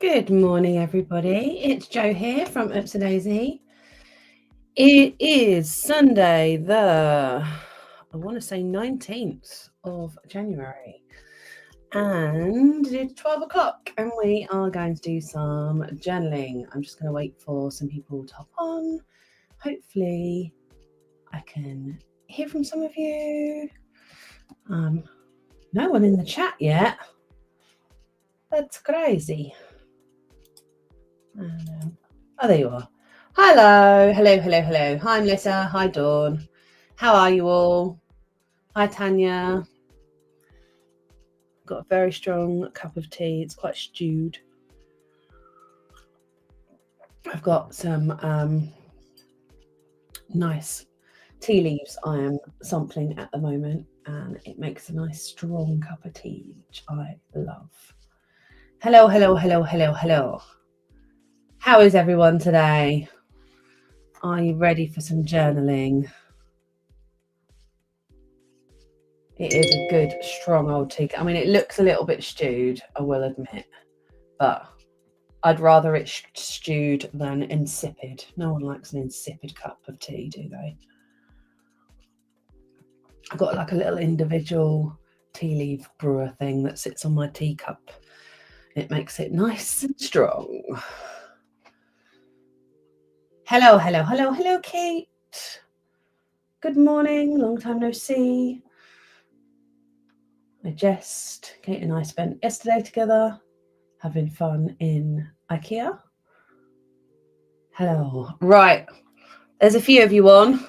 Good morning, everybody. It's Jo here from Oops a Daisy. It is Sunday, I want to say 19th of January. And it's 12 o'clock, and we are going to do some journaling. I'm just going to wait for some people to hop on. Hopefully, I can hear from some of you. No one in the chat yet. That's crazy. Oh, there you are. Hello. Hi, Melissa. Hi, Dawn. How are you all? Hi, Tanya. Got a very strong cup of tea. It's quite stewed. I've got some nice tea leaves I am sampling at the moment, and it makes a nice strong cup of tea, which I love. Hello. How is everyone today? Are you ready for some journaling? It is a good, strong old tea. I mean, it looks a little bit stewed, I will admit, but I'd rather it stewed than insipid. No one likes an insipid cup of tea, do they? I've got like a little individual tea leaf brewer thing that sits on my teacup. It makes it nice and strong. Hello, Kate. Good morning, long time no see. Kate and I spent yesterday together having fun in IKEA. Hello. Right, there's a few of you on,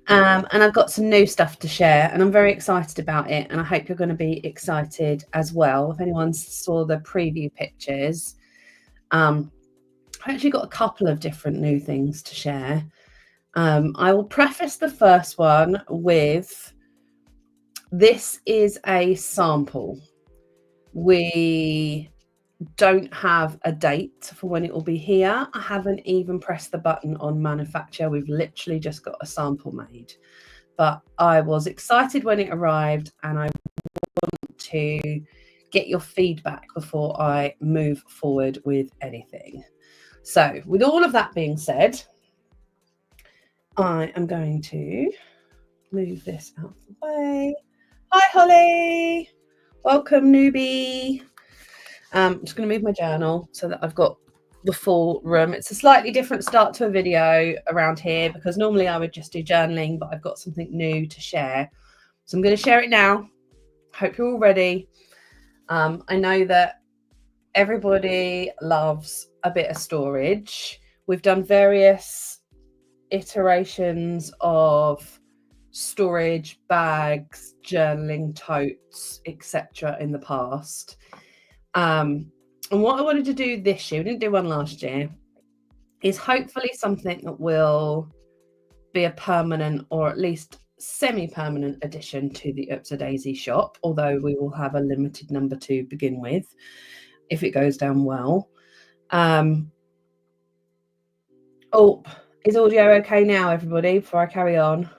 and I've got some new stuff to share, and I'm very excited about it, and I hope you're going to be excited as well. If anyone saw the preview pictures, I've actually got a couple of different new things to share. I will preface the first one with, this is a sample. We don't have a date for when it will be here. I haven't even pressed the button on manufacture. We've literally just got a sample made. But I was excited when it arrived, and I want to get your feedback before I move forward with anything. So with all of that being said, I am going to move this out of the way. Hi, Holly. Welcome, newbie. I'm just going to move my journal so that I've got the full room. It's a slightly different start to a video around here, because normally I would just do journaling, but I've got something new to share. So I'm going to share it now. Hope you're all ready. I know that everybody loves a bit of storage. We've done various iterations of storage bags, journaling totes, etc. in the past. And what I wanted to do this year, we didn't do one last year, is hopefully something that will be a permanent, or at least semi-permanent addition to the Oops a Daisy shop, although we will have a limited number to begin with if it goes down well. Oh, is audio okay now, everybody, before I carry on?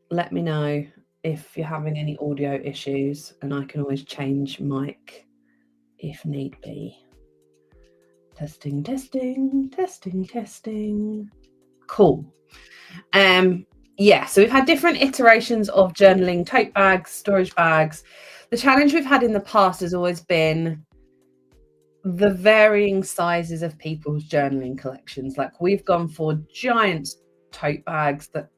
Let me know if you're having any audio issues, and I can always change mic if need be. Testing. Cool. Yeah, so we've had different iterations of journaling tote bags, storage bags. The challenge we've had in the past has always been the varying sizes of people's journaling collections. Like, we've gone for giant tote bags that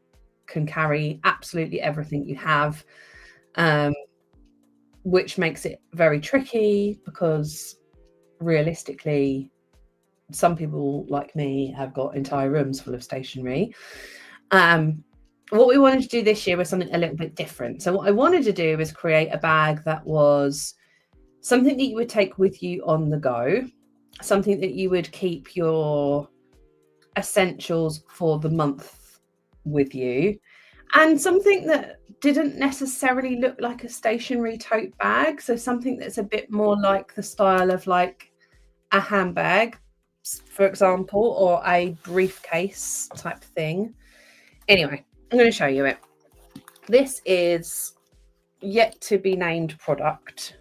can carry absolutely everything you have, which makes it very tricky, because realistically, some people like me have got entire rooms full of stationery. What we wanted to do this year was something a little bit different. So what I wanted to do was create a bag that was something that you would take with you on the go, something that you would keep your essentials for the month with you, and something that didn't necessarily look like a stationery tote bag. So something that's a bit more like the style of like a handbag, for example, or a briefcase type thing. Anyway, I'm going to show you it. This is yet to be named product.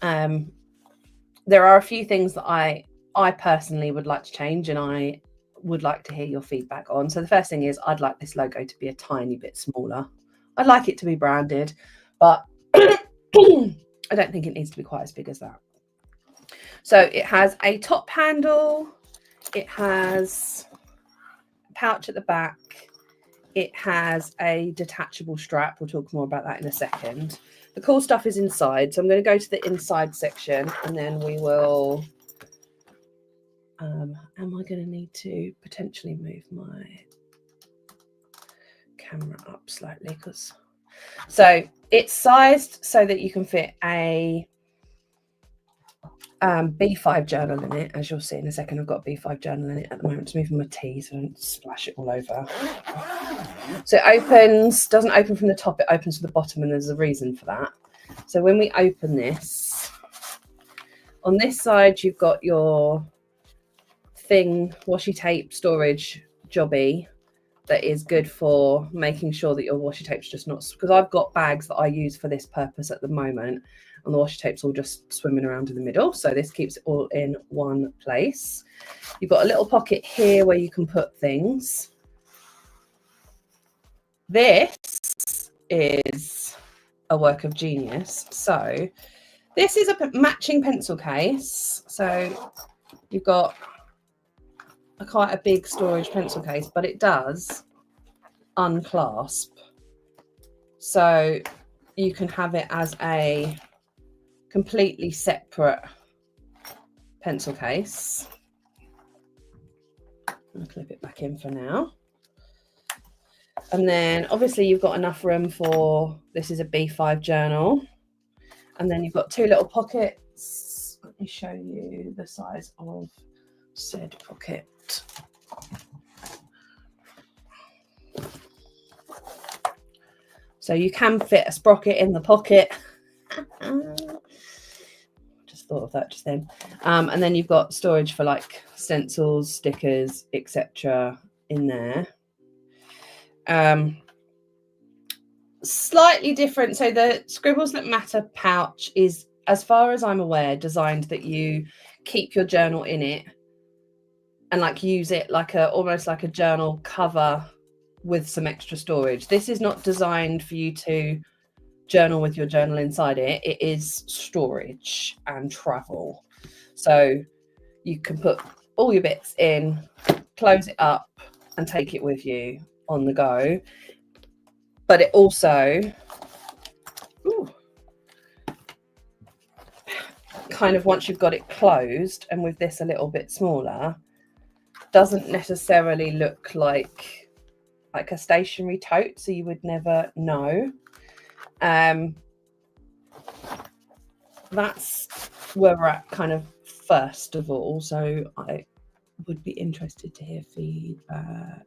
There are a few things that I personally would like to change, and I would like to hear your feedback on. So the first thing is I'd like this logo to be a tiny bit smaller. I'd like it to be branded, but I don't think it needs to be quite as big as that. So it has a top handle, it has a pouch at the back, it has a detachable strap. We'll talk more about that in a second. The cool stuff is inside, so I'm going to go to the inside section, and then we will am I going to need to potentially move my camera up slightly, because so it's sized so that you can fit a B5 journal in it. As you'll see in a second, I've got a B5 journal in it at the moment. Just moving my tea so I don't splash it all over. So it opens, doesn't open from the top, it opens from the bottom, and there's a reason for that. So when we open this, on this side you've got your thing, washi tape storage jobby, that is good for making sure that your washi tape's just not, because I've got bags that I use for this purpose at the moment, and the washi tape's all just swimming around in the middle, so this keeps it all in one place. You've got a little pocket here where you can put things. This is a work of genius. So this is a matching pencil case, so you've got quite a big storage pencil case, but it does unclasp, so you can have it as a completely separate pencil case. I'll clip it back in for now, and then obviously you've got enough room for, this is a B5 journal, and then you've got two little pockets. Let me show you the size of said pocket. So you can fit a sprocket in the pocket. Just thought of that just then. And then you've got storage for like stencils, stickers, etc. in there. Slightly different. So the Scribbles That Matter pouch is, as far as I'm aware, designed that you keep your journal in it and like use it like a, almost like a journal cover with some extra storage. This is not designed for you to journal with your journal inside it. It is storage and travel. So you can put all your bits in, close it up and take it with you on the go. But it also kind of, once you've got it closed, and with this a little bit smaller, doesn't necessarily look like a stationery tote, so you would never know. That's where we're at kind of first of all, so I would be interested to hear feedback.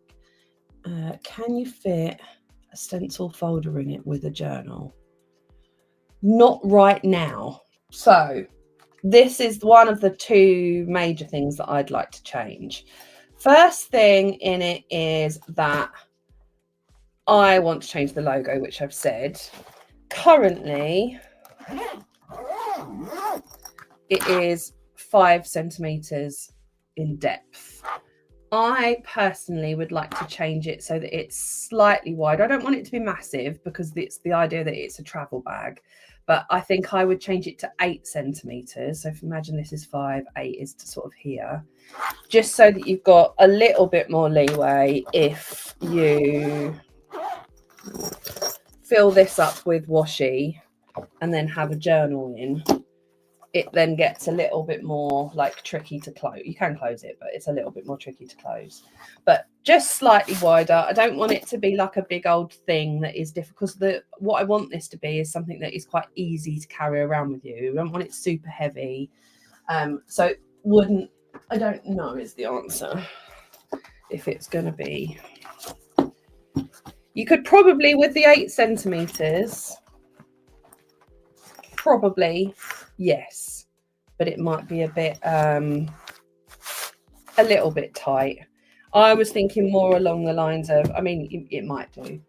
Can you fit a stencil folder in it with a journal? Not right now. So this is one of the two major things that I'd like to change. First thing in it is that I want to change the logo, which I've said. Currently, it is 5 centimeters in depth. I personally would like to change it so that it's slightly wider. I don't want it to be massive because it's the idea that it's a travel bag, but I think I would change it to 8 centimeters. So if you imagine this is 5, 8 is to sort of here, just so that you've got a little bit more leeway if you fill this up with washi and then have a journal in. It then gets a little bit more like tricky to close. You can close it, but it's a little bit more tricky to close. But just slightly wider. I don't want it to be like a big old thing that is difficult. Because what I want this to be is something that is quite easy to carry around with you. I don't want it super heavy. So it wouldn't, I don't know is the answer. If it's going to be, you could probably, with the 8 centimeters, probably, yes, but it might be a bit, a little bit tight. I was thinking more along the lines of, I mean, it might do.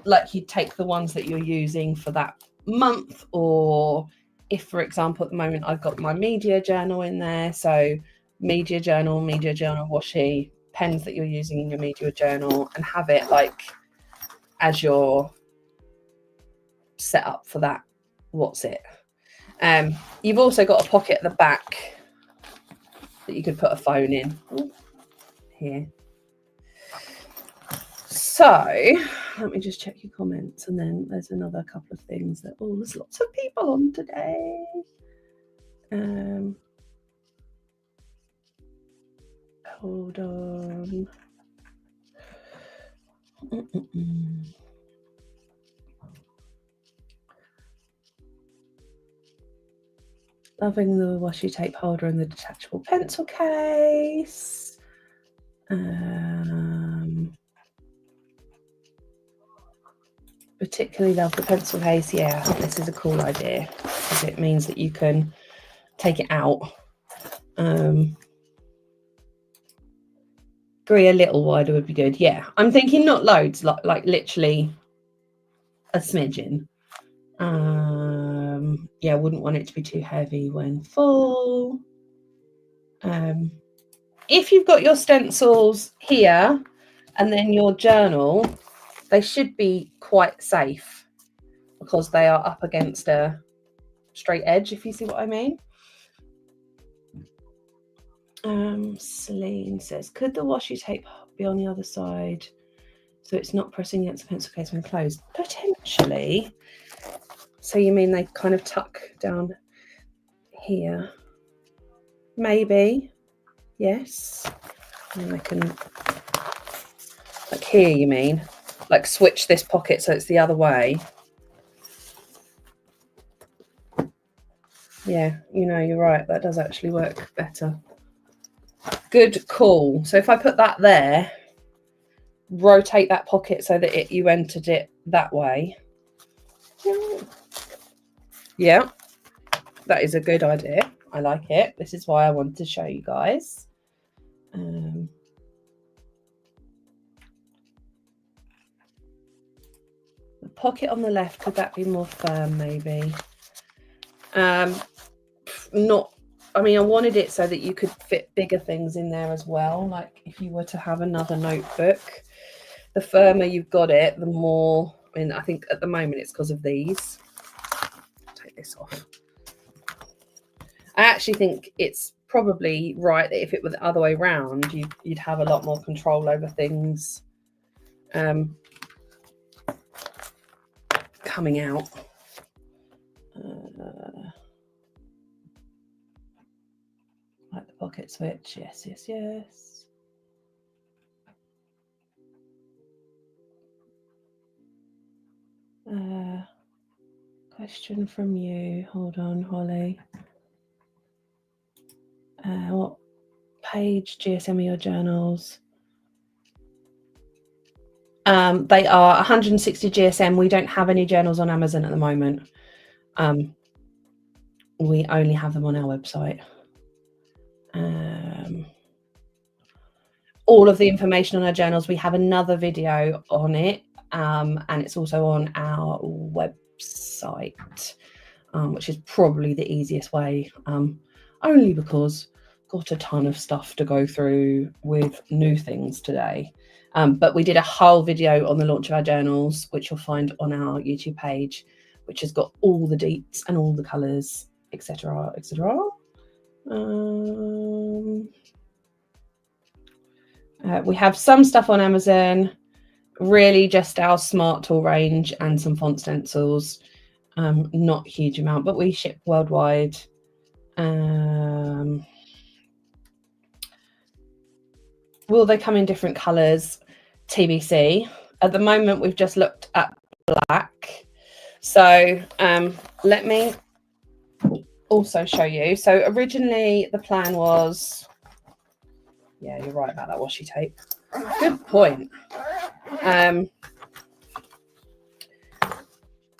Like you take the ones that you're using for that month, or if, for example, at the moment I've got my media journal in there, so media journal washi, pens that you're using in your media journal, and have it like as your setup for that. What's it? You've also got a pocket at the back that you could put a phone in. Ooh, here. So let me just check your comments, and then there's another couple of things that there's lots of people on today. Hold on. Loving the washi tape holder and the detachable pencil case. Particularly love the pencil case. Yeah, this is a cool idea because it means that you can take it out. Agree, a little wider would be good. Yeah, I'm thinking not loads, like literally a smidgen. Yeah, wouldn't want it to be too heavy when full. If you've got your stencils here and then your journal, they should be quite safe because they are up against a straight edge, if you see what I mean. Celine says, could the washi tape be on the other side so it's not pressing against the pencil case when closed? Potentially. So you mean they kind of tuck down here? Maybe. Yes. And I can, like here, you mean? Like switch this pocket so it's the other way. Yeah, you know, you're right. That does actually work better. Good call. So if I put that there, rotate that pocket so that you entered it that way. Yeah, that is a good idea. I like it. This is why I wanted to show you guys. The pocket on the left, could that be more firm maybe? Not, I mean, I wanted it so that you could fit bigger things in there as well. Like if you were to have another notebook, the firmer you've got it, the more, I mean, I think at the moment it's because of these. Take this off. I actually think it's probably right that if it were the other way around, you'd have a lot more control over things coming out. Like the pocket switch. Yes, yes, yes. Question from you. Hold on, Holly. What page GSM are your journals? They are 160 GSM. We don't have any journals on Amazon at the moment. We only have them on our website. All of the information on our journals, we have another video on it, and it's also on our website, which is probably the easiest way, only because I've got a ton of stuff to go through with new things today. But we did a whole video on the launch of our journals, which you'll find on our YouTube page, which has got all the deets and all the colours, etc., etc. We have some stuff on Amazon, really just our Smart Tool range and some font stencils. Not a huge amount, but we ship worldwide. Will they come in different colours? TBC. At the moment, we've just looked at black. So let me also show you. So originally the plan was, yeah, you're right about that washi tape. Good point.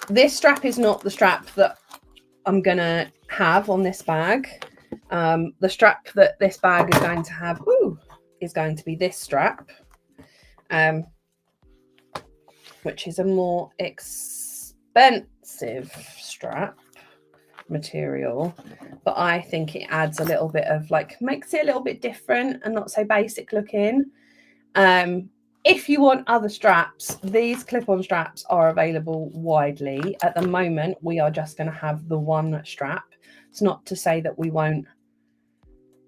This strap is not the strap that I'm gonna have on this bag. The strap that this bag is going to have is going to be this strap, which is a more expensive strap. material, but I think it adds a little bit of like, makes it a little bit different and not so basic looking. If you want other straps, these clip-on straps are available widely. At the moment, we are just going to have the one strap. It's not to say that we won't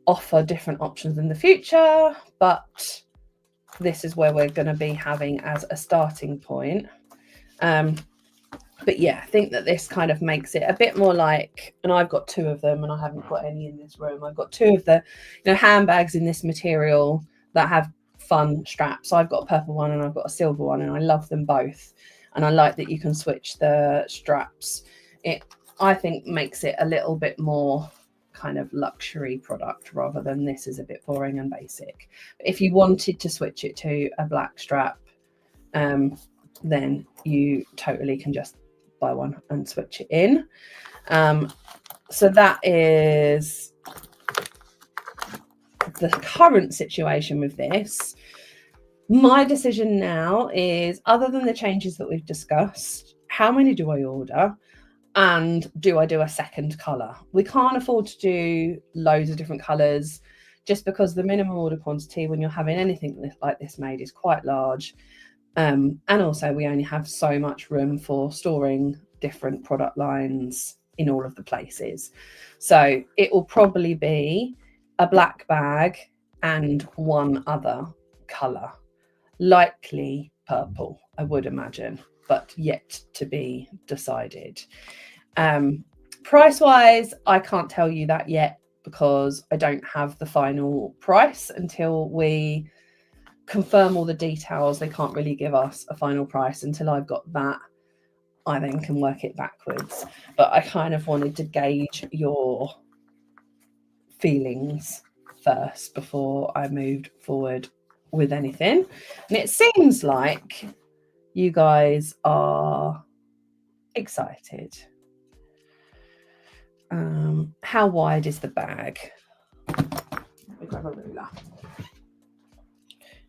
offer different options in the future, but this is where we're going to be having as a starting point. But yeah, I think that this kind of makes it a bit more like, and I've got two of them and I haven't got any in this room. I've got two of the, handbags in this material that have fun straps. I've got a purple one and I've got a silver one, and I love them both. And I like that you can switch the straps. It, I think, makes it a little bit more kind of luxury product rather than this is a bit boring and basic. If you wanted to switch it to a black strap, then you totally can just buy one and switch it in. So that is the current situation with this. My decision now is, other than the changes that we've discussed, how many do I order? And do I do a second colour? We can't afford to do loads of different colours just because the minimum order quantity when you're having anything like this made is quite large. And also we only have so much room for storing different product lines in all of the places. So it will probably be a black bag and one other colour, likely purple, I would imagine, but yet to be decided. Price wise, I can't tell you that yet because I don't have the final price until we confirm all the details. They can't really give us a final price until I've got that. I then can work it backwards, but I kind of wanted to gauge your feelings first before I moved forward with anything. And it seems like you guys are excited. How wide is the bag? Let me grab a ruler.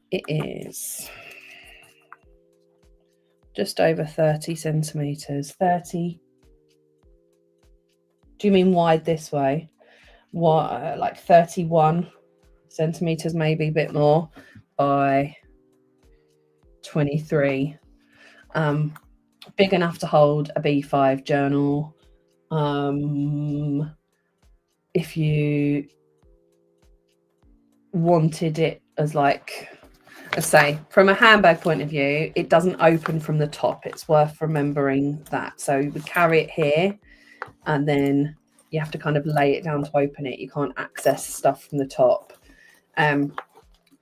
It is just over 30 centimetres. 30. Do you mean wide this way? What, like 31 centimetres, maybe a bit more, by 23. Big enough to hold a B5 journal. If you wanted it as like, I say, from a handbag point of view, it doesn't open from the top. It's worth remembering that. So we carry it here and then you have to kind of lay it down to open it. You can't access stuff from the top.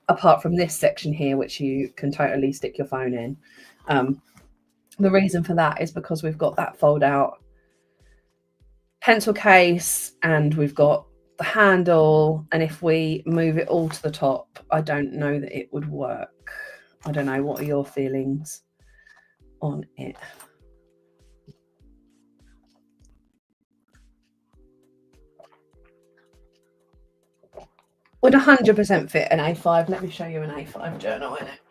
Apart from this section here, which you can totally stick your phone in. The reason for that is because we've got that fold out pencil case and we've got the handle, and if we move it all to the top, I don't know that it would work. I don't know, what are your feelings on it? Would 100% fit an A5. Let me show you an A5 journal in it.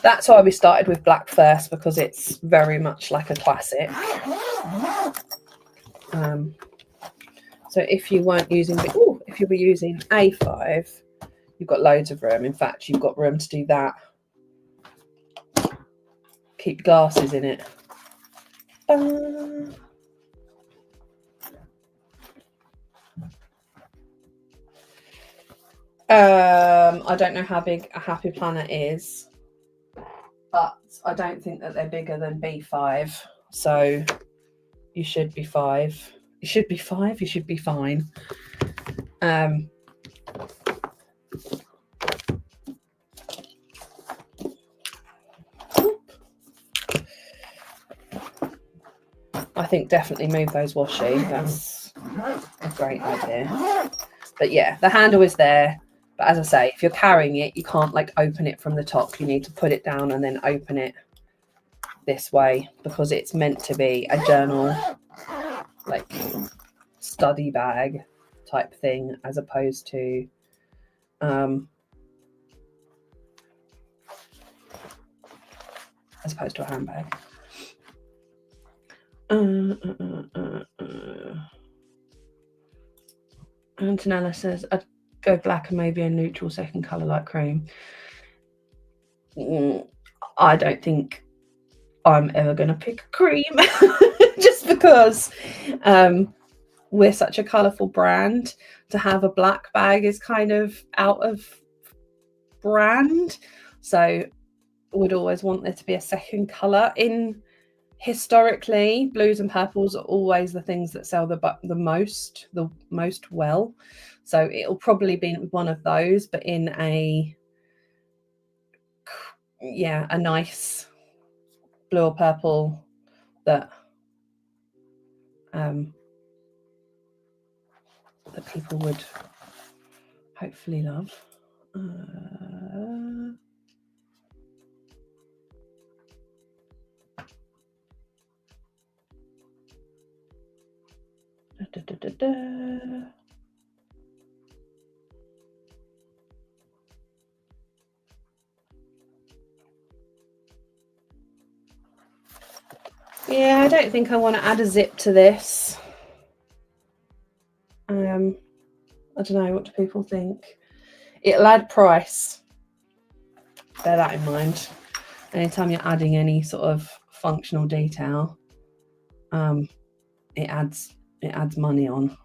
That's why we started with black first, because it's very much like a classic. So if you weren't using, if you were using A5, you've got loads of room. In fact, you've got room to do that. Keep glasses in it. I don't know how big a Happy Planner is, but I don't think that they're bigger than B5. So you should be 5. You should be 5. You should be fine. I think definitely move those washi. That's a great idea. But yeah, the handle is there. But as I say, if you're carrying it, you can't like open it from the top. You need to put it down and then open it this way, because it's meant to be a journal, like study bag type thing, as opposed to as opposed to a handbag. Antonella says, I'd go black and maybe a neutral second colour like cream. I don't think I'm ever going to pick a cream just because we're such a colourful brand. To have a black bag is kind of out of brand. So would always want there to be a second colour in. Historically, blues and purples are always the things that sell the most well. So it'll probably be one of those, but in a nice blue or purple that that people would hopefully love. Yeah, I don't think I want to add a zip to this. I don't know, what do people think? It'll add price. Bear that in mind. Anytime you're adding any sort of functional detail, it adds money on.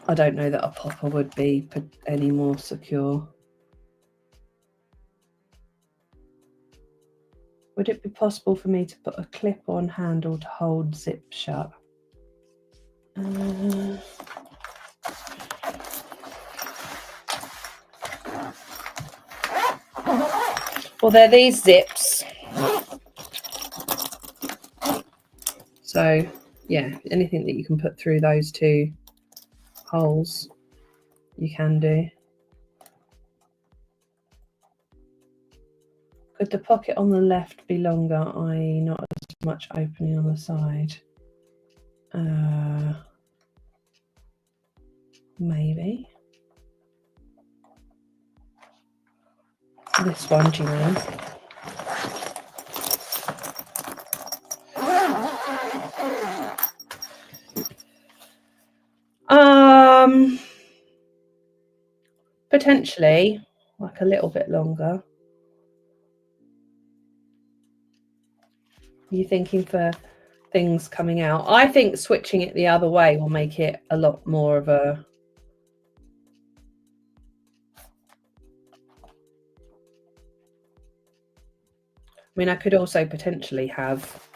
I don't know that a popper would be any more secure. Would it be possible for me to put a clip-on handle to hold zip shut? Well, they're these zips. So, yeah, anything that you can put through those two holes, you can do. Could the pocket on the left be longer, i.e. not as much opening on the side? Maybe. This one, do you know? Potentially, like a little bit longer. Are you thinking for things coming out? I think switching it the other way will make it a lot more of a... I mean, I could also potentially have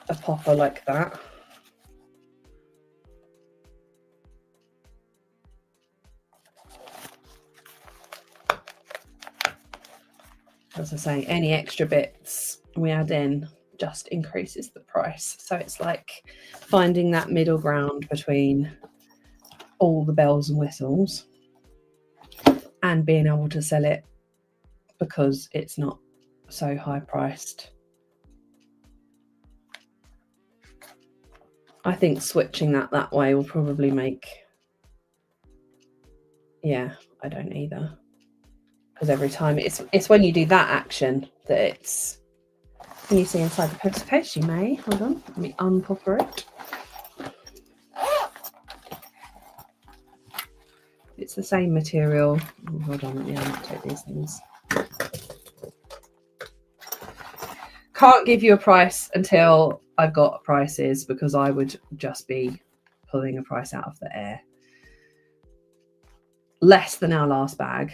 a popper like that. As I say, any extra bits we add in just increases the price. So it's like finding that middle ground between all the bells and whistles and being able to sell it because it's not so high priced. I think switching that way will probably make... Yeah, I don't either. Because every time it's when you do that action that it's... Can you see inside the pencil case? You may. Hold on, let me unpopper it. It's the same material. Oh, hold on, let me take these things. Can't give you a price until I've got prices because I would just be pulling a price out of the air. Less than our last bag.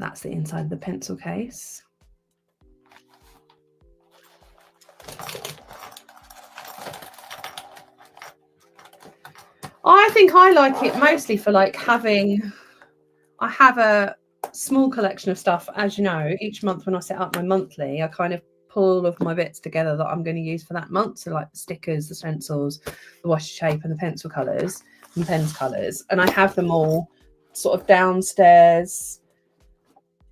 That's the inside of the pencil case. I think I like it mostly for like having... I have a small collection of stuff, as you know. Each month when I set up my monthly, I kind of pull all of my bits together that I'm going to use for that month. So like the stickers, the stencils, the washi tape and the pencil colours and pens colours. And I have them all sort of downstairs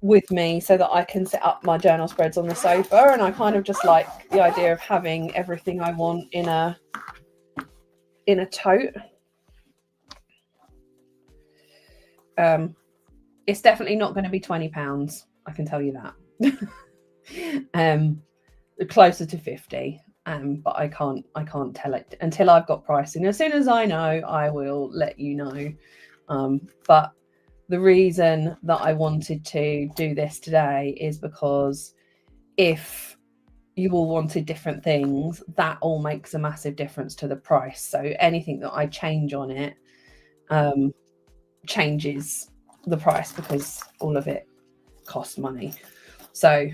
with me so that I can set up my journal spreads on the sofa, and I kind of just like the idea of having everything I want in a tote. It's definitely not going to be £20, I can tell you that. Closer to 50, but I can't tell it until I've got pricing. As soon as I know, I will let you know. But the reason that I wanted to do this today is because if you all wanted different things, that all makes a massive difference to the price. So anything that I change on it changes the price, because all of it costs money. So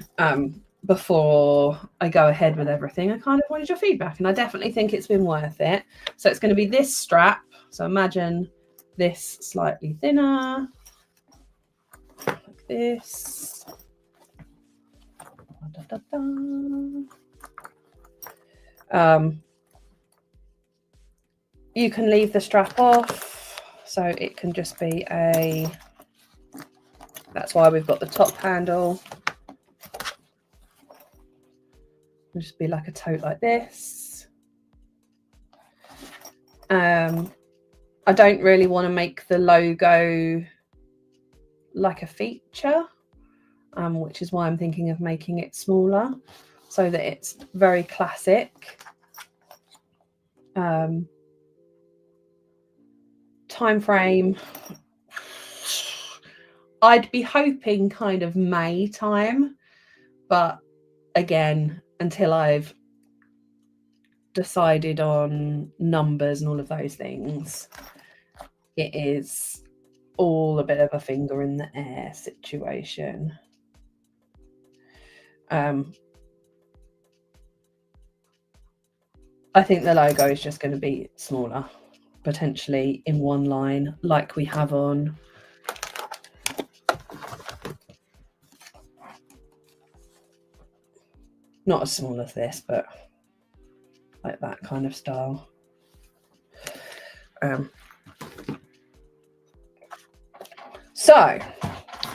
before I go ahead with everything, I kind of wanted your feedback, and I definitely think it's been worth it. So it's going to be this strap. So imagine this slightly thinner, like this. Da, da, da. You can leave the strap off, so it can just be that's why we've got the top handle. It'll just be like a tote like this. I don't really want to make the logo like a feature, which is why I'm thinking of making it smaller so that it's very classic. Time frame, I'd be hoping kind of May time, but again, until I've decided on numbers and all of those things, it is all a bit of a finger in the air situation. I think the logo is just going to be smaller, potentially in one line, like we have on not as small as this, but like that kind of style. So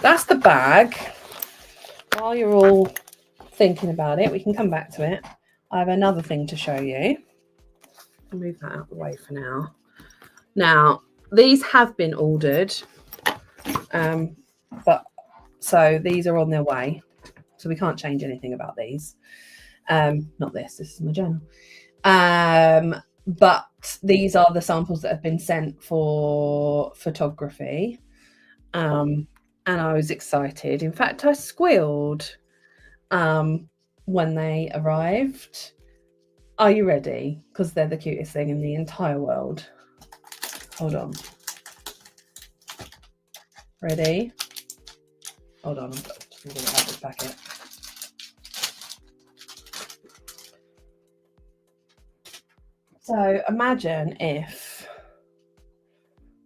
that's the bag. While you're all thinking about it, we can come back to it. I have another thing to show you. I'll move that out of the way for now. Now, these have been ordered, but so these are on their way. So we can't change anything about these. Not this is my journal. But these are the samples that have been sent for photography. And I was excited. In fact, I squealed when they arrived. Are you ready? Because they're the cutest thing in the entire world. Hold on. Ready? Hold on, I'm just going to get out of this packet. So imagine if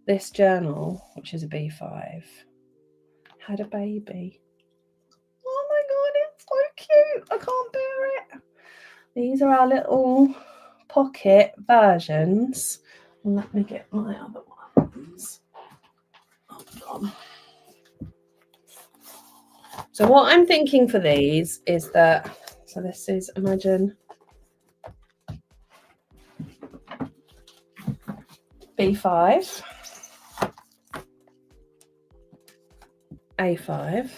this journal, which is a B5, had a baby. Oh my God, it's so cute. I can't bear it. These are our little pocket versions. Let me get my other ones. Oh, God. So what I'm thinking for these is that, so this is, imagine B5, A5,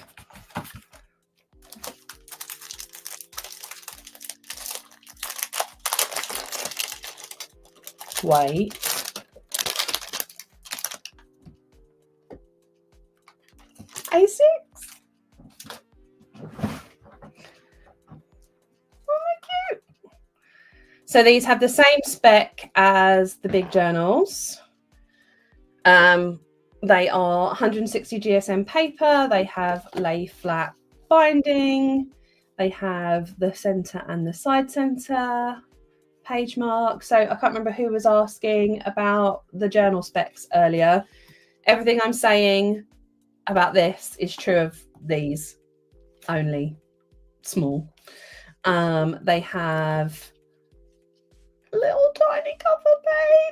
weight, A6. So these have the same spec as the big journals. They are 160 GSM paper. They have lay flat binding. They have the center and the side center page mark. So I can't remember who was asking about the journal specs earlier. Everything I'm saying about this is true of these, only small. They have little tiny cover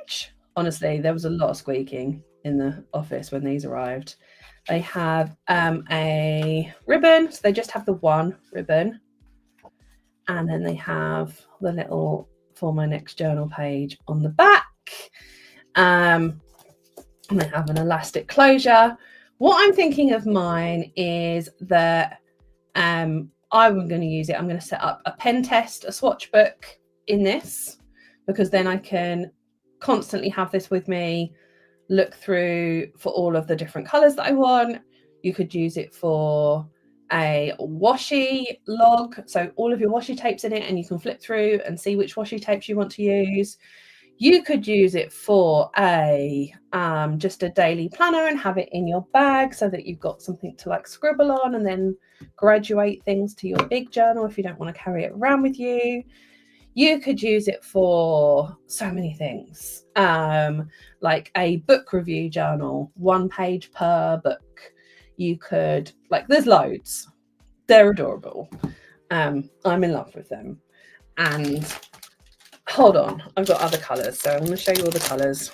page. Honestly, there was a lot of squeaking in the office when these arrived. They have a ribbon, so they just have the one ribbon. And then they have the little For My Next Journal page on the back. And they have an elastic closure. What I'm thinking of mine is that I'm going to use it. I'm going to set up a pen test, a swatch book in this, because then I can constantly have this with me, look through for all of the different colors that I want. You could use it for a washi log, so all of your washi tapes in it, and you can flip through and see which washi tapes you want to use. You could use it for a just a daily planner and have it in your bag so that you've got something to like scribble on and then graduate things to your big journal if you don't want to carry it around with you. You could use it for so many things, like a book review journal, 1 page per book. You could, like, there's loads. They're adorable. I'm in love with them. And hold on, I've got other colours, so I'm going to show you all the colours.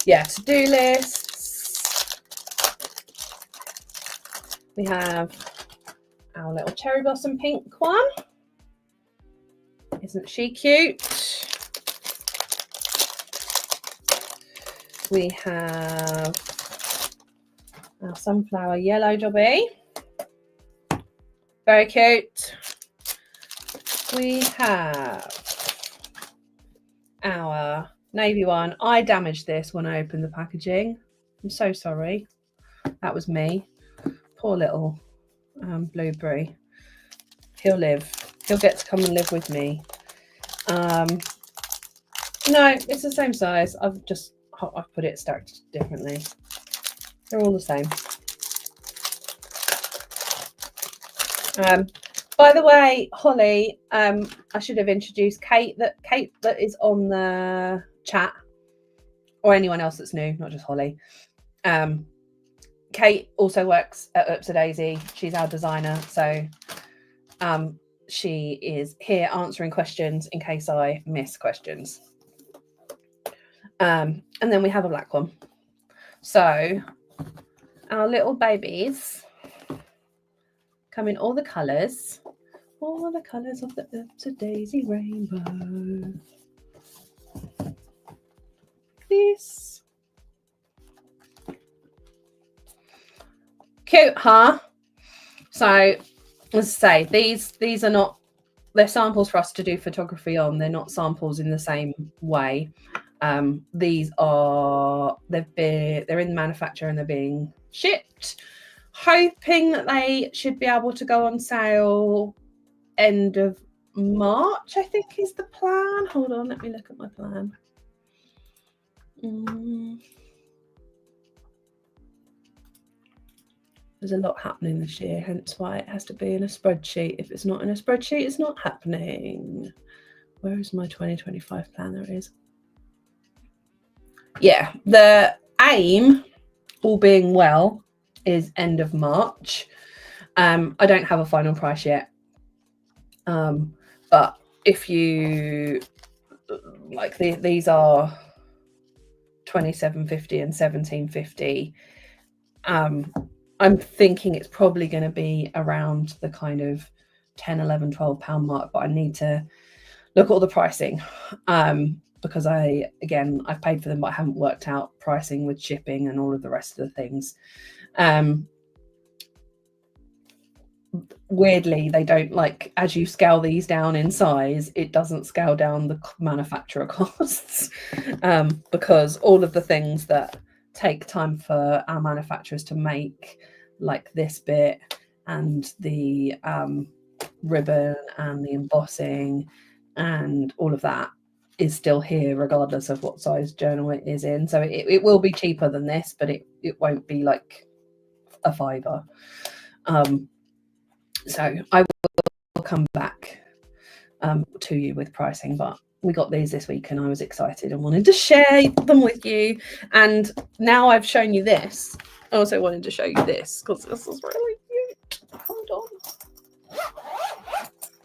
Yeah, to-do lists. We have our little cherry blossom pink one. Isn't she cute? We have our sunflower yellow jobby. Very cute. We have our navy one. I damaged this when I opened the packaging. I'm so sorry. That was me. Poor little blueberry. He'll live. He'll get to come and live with me. No, it's the same size. I've put it stacked differently. They're all the same. By the way, Holly, I should have introduced Kate that is on the chat, or anyone else that's new, not just Holly. Kate also works at Oops a Daisy. She's our designer, so she is here answering questions in case I miss questions. And then we have a black one. So our little babies come in all the colours of the Oops a Daisy rainbow. This cute, huh? So as I say, these are not, they're samples for us to do photography on. They're not samples in the same way. These are, they're in the manufacture and they're being shipped, hoping that they should be able to go on sale end of March, I think is the plan. Hold on, let me look at my plan. There's a lot happening this year, hence why it has to be in a spreadsheet. If it's not in a spreadsheet, it's not happening. Where is my 2025 plan? There it is. Yeah, the aim, all being well, is end of March. I don't have a final price yet. But if you like, these are $27.50 and $17.50. I'm thinking it's probably going to be around the kind of 10, 11, 12 pound mark, but I need to look at all the pricing, because I've paid for them, but I haven't worked out pricing with shipping and all of the rest of the things. Weirdly, they don't, like, as you scale these down in size, it doesn't scale down the manufacturer costs, because all of the things that take time for our manufacturers to make, like this bit and the ribbon and the embossing and all of that, is still here regardless of what size journal it is in. So it will be cheaper than this, but it won't be like a fiver. So I will come back to you with pricing, but we got these this week and I was excited and wanted to share them with you. And now I've shown you this, I also wanted to show you this because this is really cute. Hold on.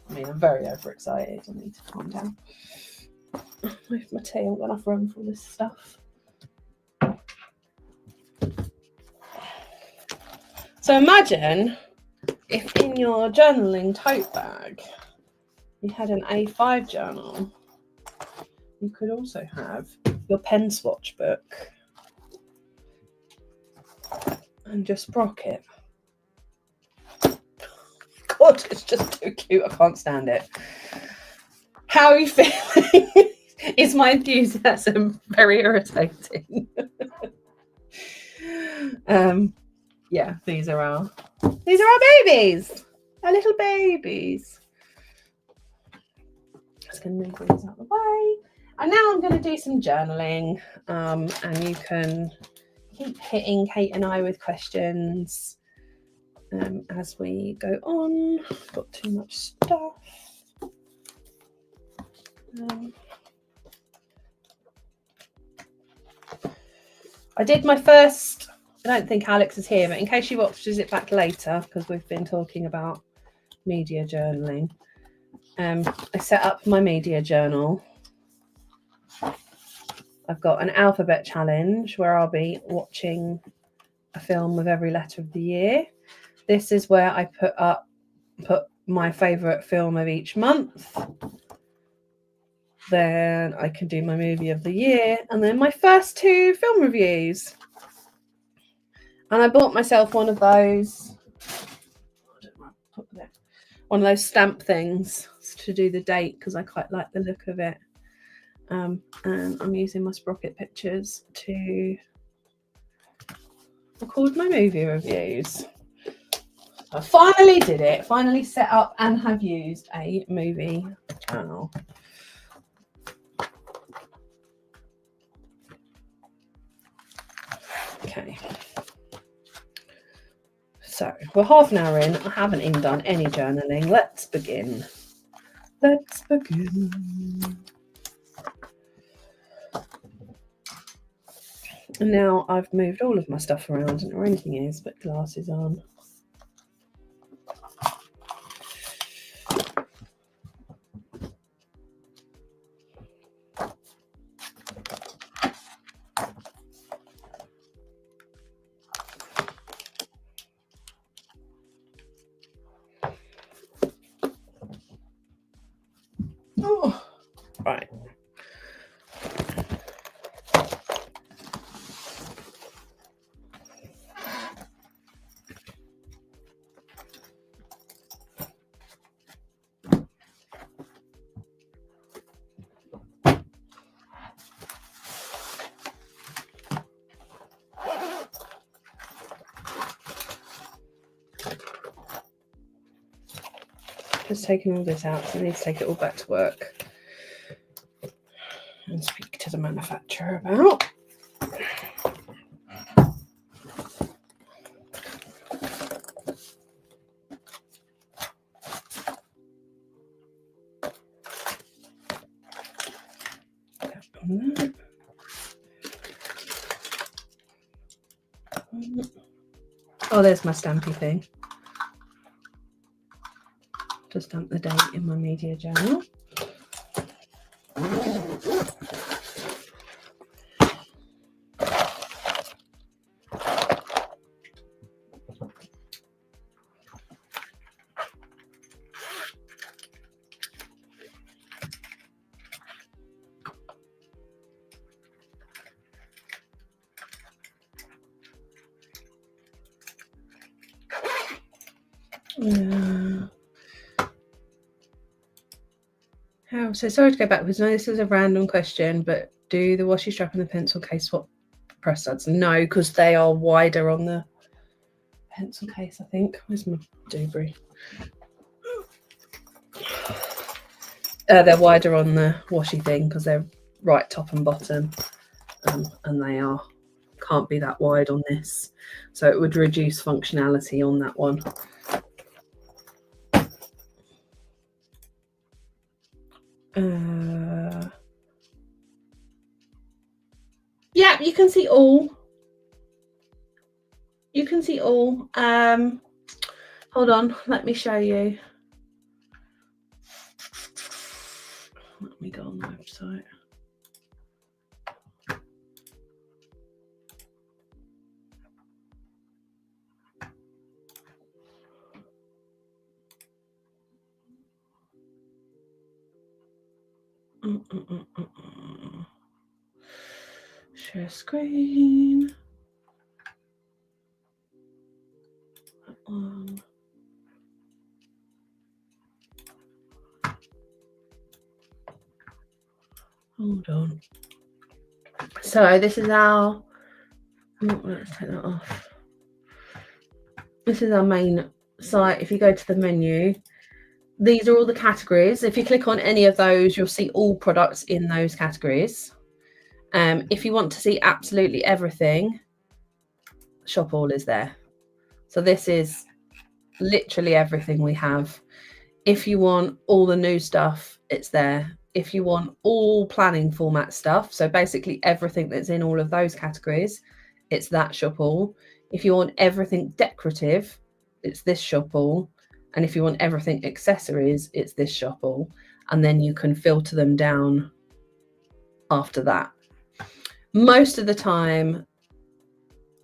I mean, I'm very overexcited. I need to calm down. With my tea, I'm gonna have to run for all this stuff. So imagine if in your journaling tote bag you had an A5 journal. You could also have your pen swatch book and just sprocket. God, it's just too cute. I can't stand it. How are you feeling? Is my enthusiasm very irritating? Yeah, these are our babies. Our little babies. Just gonna move these out of the way. And now I'm gonna do some journaling. And you can keep hitting Kate and I with questions as we go on. Got too much stuff. I did my first, I don't think Alex is here, but in case she watches it back later, because we've been talking about media journaling, I set up my media journal. I've got an alphabet challenge where I'll be watching a film with every letter of the year. This is where I put my favourite film of each month. Then I can do my movie of the year, and then my first 2 film reviews. And I bought myself one of those, one of those stamp things to do the date because I quite like the look of it. And I'm using my Sprocket pictures to record my movie reviews. I finally did it. Finally set up and have used a movie journal. Okay. So we're half an hour in. I haven't even done any journaling. Let's begin. Let's begin. And now I've moved all of my stuff around. I don't know where anything is, but glasses on. Oh, right. Just taking all this out, so I need to take it all back to work and speak to the manufacturer about. Oh, there's my stampy thing. To stamp the date in my media journal. So sorry to go backwards. No, this is a random question, but do the washi strap and the pencil case swap press studs? No, because they are wider on the pencil case, I think. Where's my debris? They're wider on the washi thing because they're right top and bottom, and they can't be that wide on this, so it would reduce functionality on that one. Yeah, you can see all. You can see all. Hold on, let me show you. Let me go on the website. Share screen. That one. Hold on. So this is our. Let's take that off. This is our main site. If you go to the menu, these are all the categories. If you click on any of those, you'll see all products in those categories. If you want to see absolutely everything, Shop All is there. So this is literally everything we have. If you want all the new stuff, it's there. If you want all planning format stuff, so basically everything that's in all of those categories, it's that Shop All. If you want everything decorative, it's this Shop All. And if you want everything accessories, it's this Shop All. And then you can filter them down after that. Most of the time,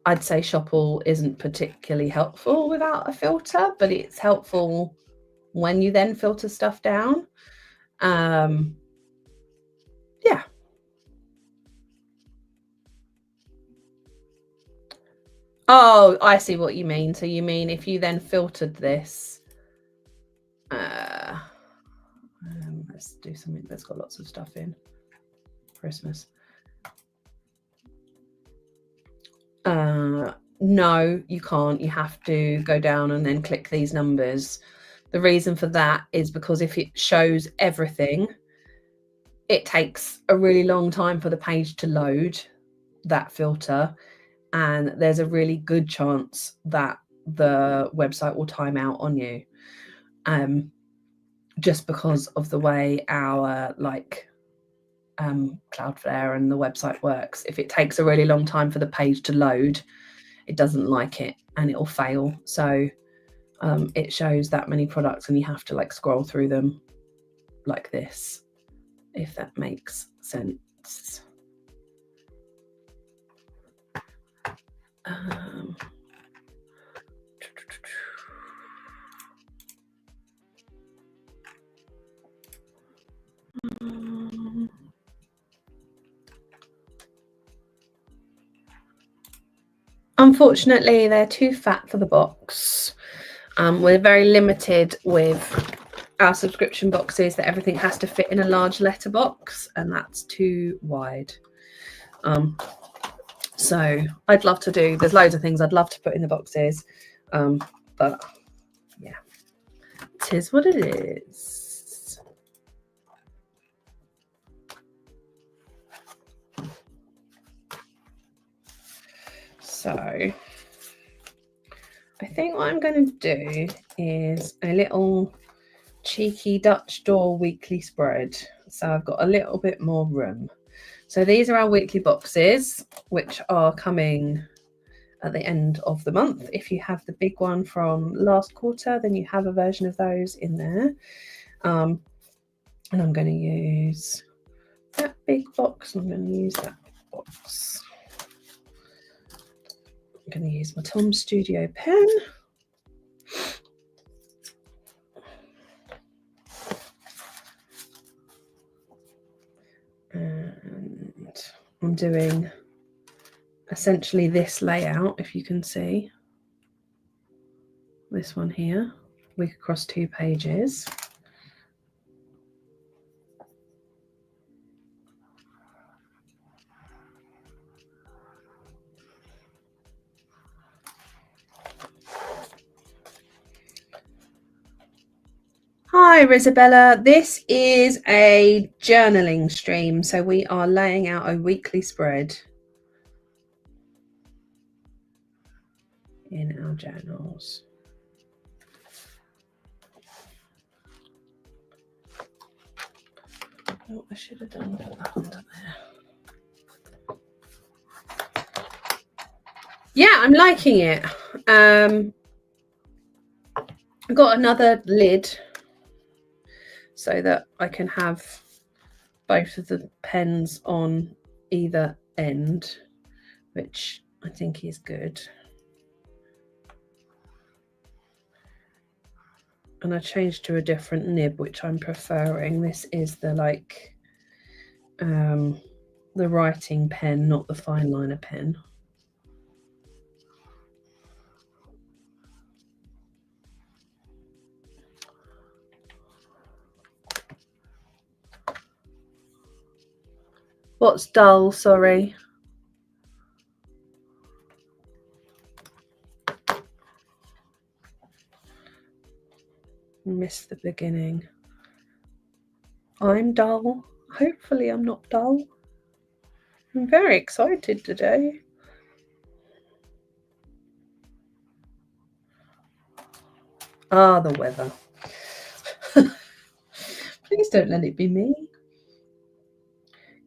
I'd say Shop All isn't particularly helpful without a filter, but it's helpful when you then filter stuff down. Yeah. Oh, I see what you mean. So you mean if you then filtered this, let's do something that's got lots of stuff in. Christmas. No, you can't. You have to go down and then click these numbers. The reason for that is because if it shows everything, it takes a really long time for the page to load that filter, and there's a really good chance that the website will time out on you, just because of the way our Cloudflare and the website works. If it takes a really long time for the page to load, it doesn't like it and it will fail. So it shows that many products and you have to scroll through them like this, if that makes sense. Unfortunately, they're too fat for the box. We're very limited with our subscription boxes that everything has to fit in a large letterbox, and that's too wide. So I'd love to do, there's loads of things I'd love to put in the boxes, but yeah, it is what it is. So I think what I'm going to do is a little cheeky Dutch door weekly spread. So I've got a little bit more room. So these are our weekly boxes, which are coming at the end of the month. If you have the big one from last quarter, then you have a version of those in there. And I'm going to use that big box. I'm going to use that box. I'm going to use my Tom Studio pen. And I'm doing essentially this layout, if you can see. This one here, week across 2 pages. Hi, Isabella. This is a journaling stream, so we are laying out a weekly spread in our journals. Oh, I should have done that under there. Yeah, I'm liking it. I've got another lid so that I can have both of the pens on either end, which I think is good. And I changed to a different nib, which I'm preferring. This is the the writing pen, not the fine liner pen. What's dull? Sorry. Missed the beginning. I'm dull. Hopefully I'm not dull. I'm very excited today. Ah, the weather. Please don't let it be me.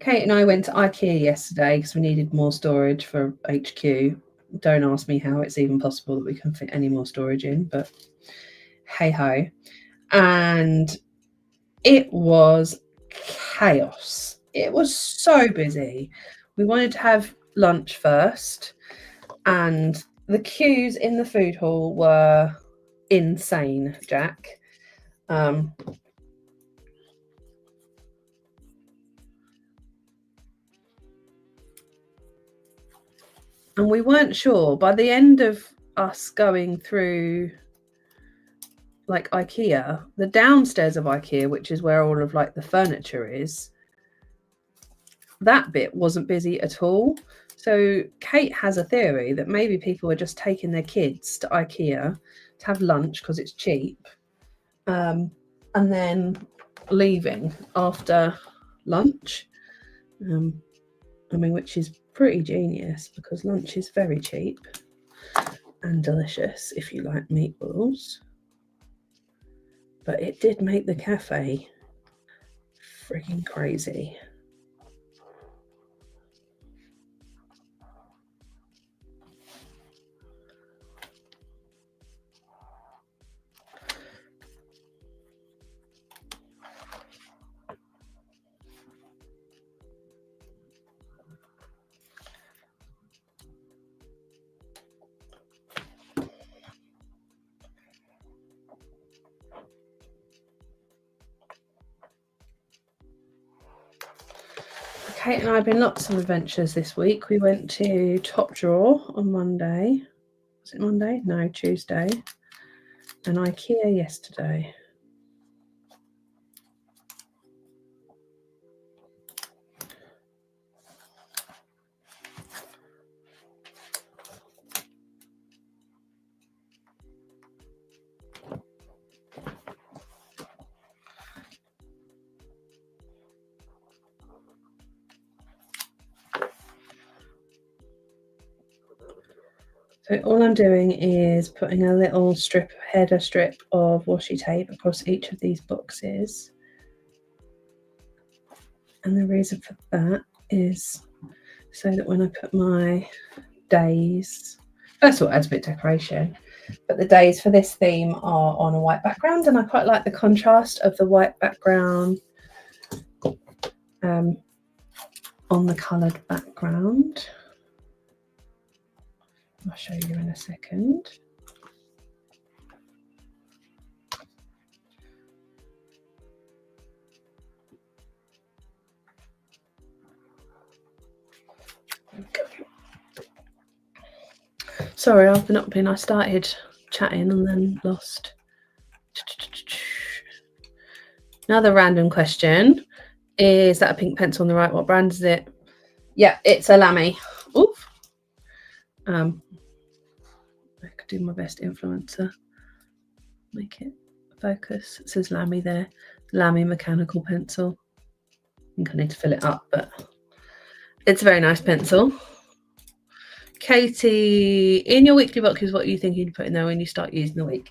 Kate and I went to IKEA yesterday because we needed more storage for HQ. Don't ask me how it's even possible that we can fit any more storage in, but hey ho. And it was chaos. It was so busy. We wanted to have lunch first, and the queues in the food hall were insane, Jack. And we weren't sure. By the end of us going through like IKEA, the downstairs of IKEA, which is where all of like the furniture is, that bit wasn't busy at all. So Kate has a theory that maybe people are just taking their kids to IKEA to have lunch because it's cheap, and then leaving after lunch. I mean, which is pretty genius because lunch is very cheap and delicious if you like meatballs. But it did make the cafe freaking crazy. Kate and I have been lots of adventures this week. We went to Top Drawer on Monday. Was it Monday? No, Tuesday. And IKEA yesterday. So all I'm doing is putting a little header strip of washi tape across each of these boxes. And the reason for that is so that when I put my days, first of all, it adds a bit of decoration, but the days for this theme are on a white background, and I quite like the contrast of the white background on the coloured background. I'll show you in a second. Sorry, I've not been. I started chatting and then lost. Another random question. Is that a pink pencil on the right? What brand is it? Yeah, it's a Lamy. Oof. I could do my best influencer. Make it focus. It says Lamy there. Lamy mechanical pencil. I think I need to fill it up, but it's a very nice pencil. Katie, in your weekly boxes, what are you thinking to put in there when you start using the week?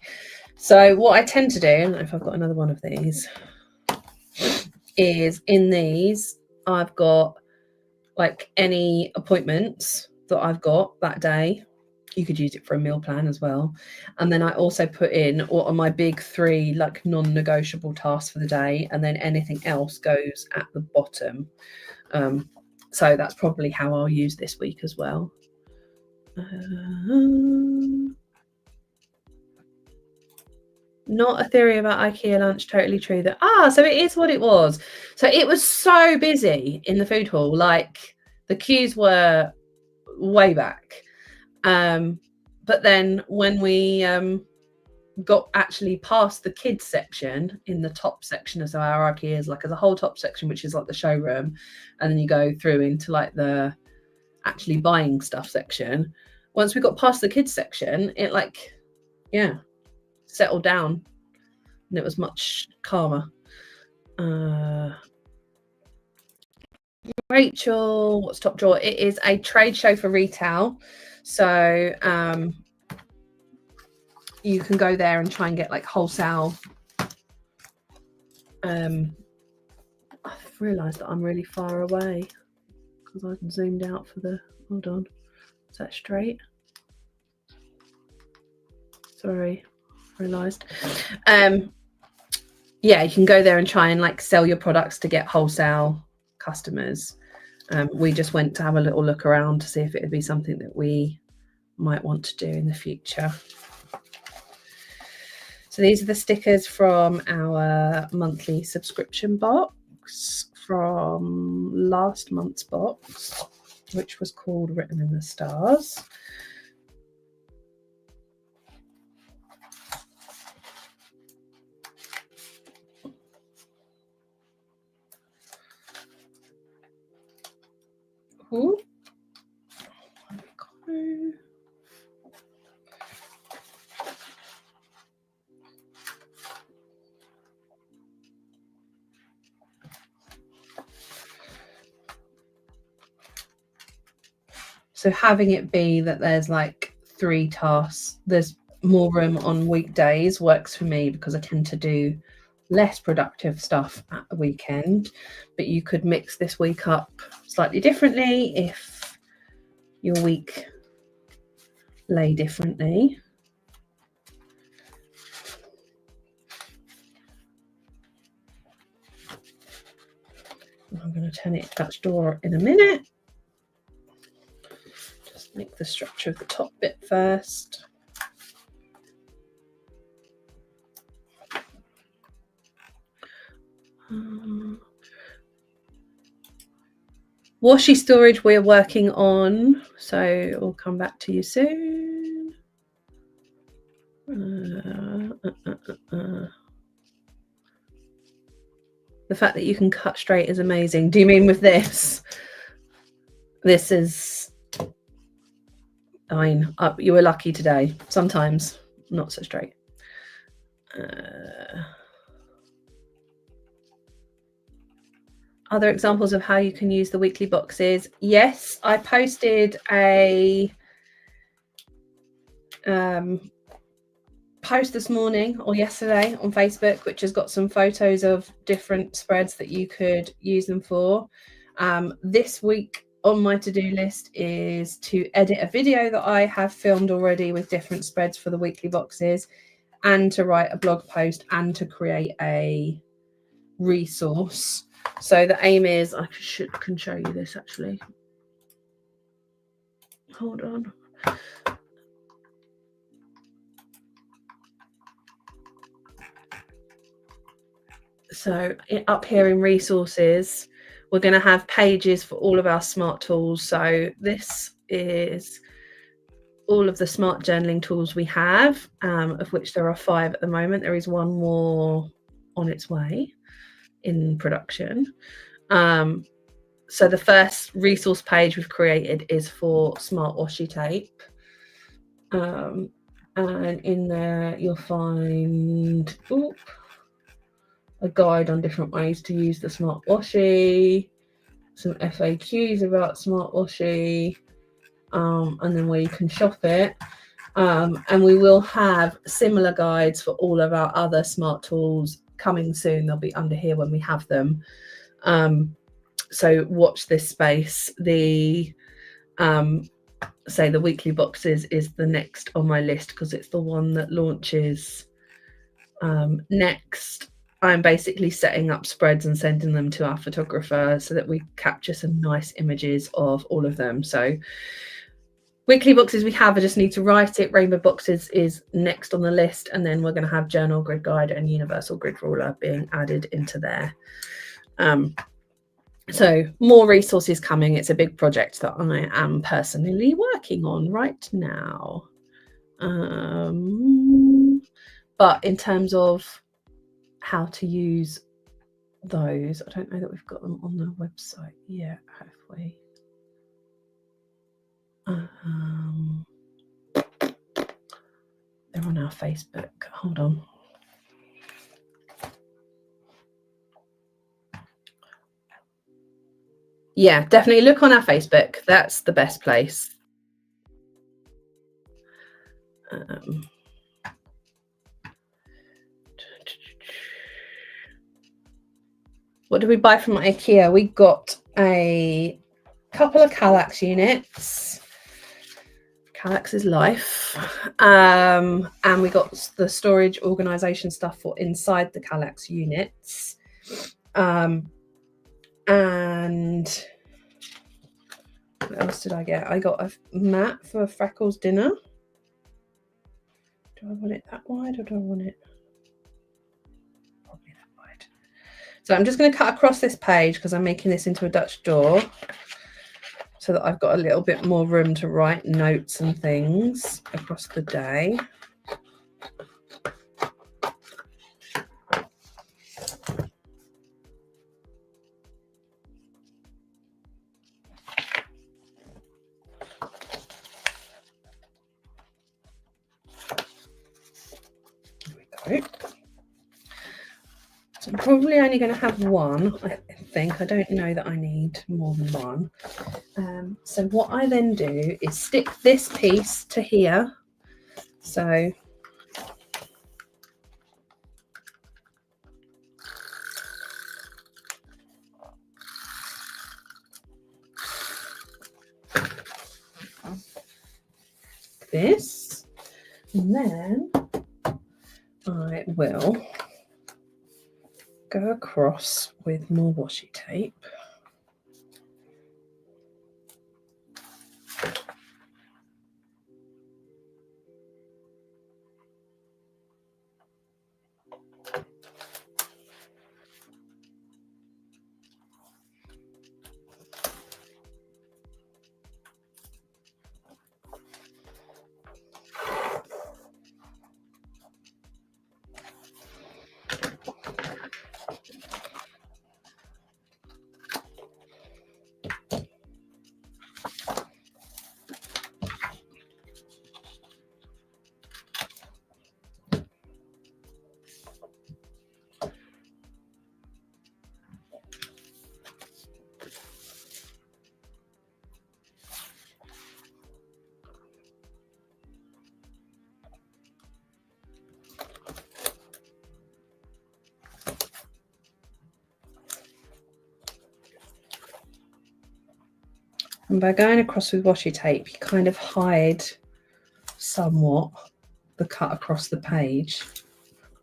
So what I tend to do, I don't know if I've got another one of these, is in these, I've got like any appointments that I've got that day. You could use it for a meal plan as well. And then I also put in what are my big 3 like non-negotiable tasks for the day, and then anything else goes at the bottom. So that's probably how I'll use this week as well. Not a theory about IKEA lunch, totally true. So it is what it was. So it was so busy in the food hall, like the queues were way back. But then when we got actually past the kids section in the top section of our hierarchy is like as a whole top section, which is like the showroom, and then you go through into like the actually buying stuff section. Once we got past the kids section, it settled down and it was much calmer. Rachel, what's top drawer? It is a trade show for retail, so you can go there and try and get like wholesale. I've realised that I'm really far away because I've zoomed out for the. Hold on, is that straight? Sorry, realised. Yeah, you can go there and try and like sell your products to get wholesale customers. We just went to have a little look around to see if it would be something that we might want to do in the future. So these are the stickers from our monthly subscription box from last month's box, which was called Written in the Stars. Ooh. So having it be that there's like 3 tasks, there's more room on weekdays works for me because I tend to do less productive stuff at the weekend, but you could mix this week up slightly differently if your week lay differently. I'm going to turn it to Dutch door in a minute. Just make the structure of the top bit first. Washi storage we're working on, so we'll come back to you soon. The fact that you can cut straight is amazing. Do you mean with this? This is fine. You were lucky today. Sometimes not so straight. Other examples of how you can use the weekly boxes. Yes, I posted a post this morning or yesterday on Facebook, which has got some photos of different spreads that you could use them for. This week on my to-do list is to edit a video that I have filmed already with different spreads for the weekly boxes, and to write a blog post and to create a resource. So the aim is, I can show you this actually. Hold on. So up here in resources, we're going to have pages for all of our smart tools. So this is all of the smart journaling tools we have, of which there are 5 at the moment. There is 1 more on its way in production. So the first resource page we've created is for smart washi tape. And in there you'll find a guide on different ways to use the smart washi, some FAQs about smart washi, and then where you can shop it. And we will have similar guides for all of our other smart tools coming soon. They'll be under here when we have them. So watch this space. The weekly boxes is the next on my list because it's the one that launches next. I'm basically setting up spreads and sending them to our photographer so that we capture some nice images of all of them. So Weekly boxes we have, I just need to write it. Rainbow boxes is next on the list, and then we're going to have journal, grid guide, and universal grid ruler being added into there. So more resources coming. It's a big project that I am personally working on right now. But in terms of how to use those, I don't know that we've got them on the website yet, have we? They're on our Facebook. Hold on. Yeah, definitely look on our Facebook. That's the best place. What did we buy from IKEA? We got a couple of Kallax units. Kallax is life. And we got the storage organization stuff for inside the Kallax units. And what else did I get? I got a mat for Freckles' dinner. Do I want it that wide or do I want it probably that wide? So I'm just going to cut across this page because I'm making this into a Dutch door so that I've got a little bit more room to write notes and things across the day. So I'm probably only going to have one, I think. I don't know that I need more than one. So what I then do is stick this piece to here. So this, and then I will go across with more washi tape. And by going across with washi tape, you kind of hide somewhat the cut across the page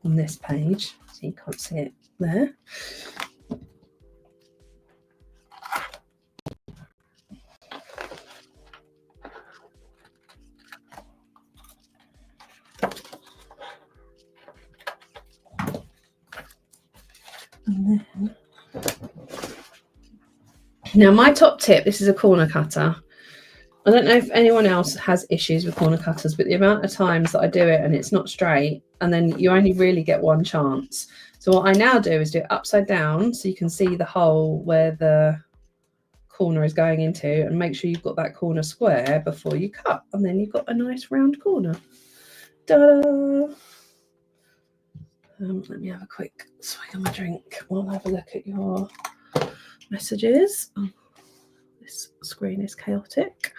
on this page, so you can't see it there. And then, now my top tip, this is a corner cutter. I don't know if anyone else has issues with corner cutters, but the amount of times that I do it and it's not straight, and then you only really get one chance. So what I now do is do it upside down so you can see the hole where the corner is going into, and make sure you've got that corner square before you cut, and then you've got a nice round corner. Ta-da! Let me have a quick swig of my drink while I have a look at your messages. Oh, this screen is chaotic.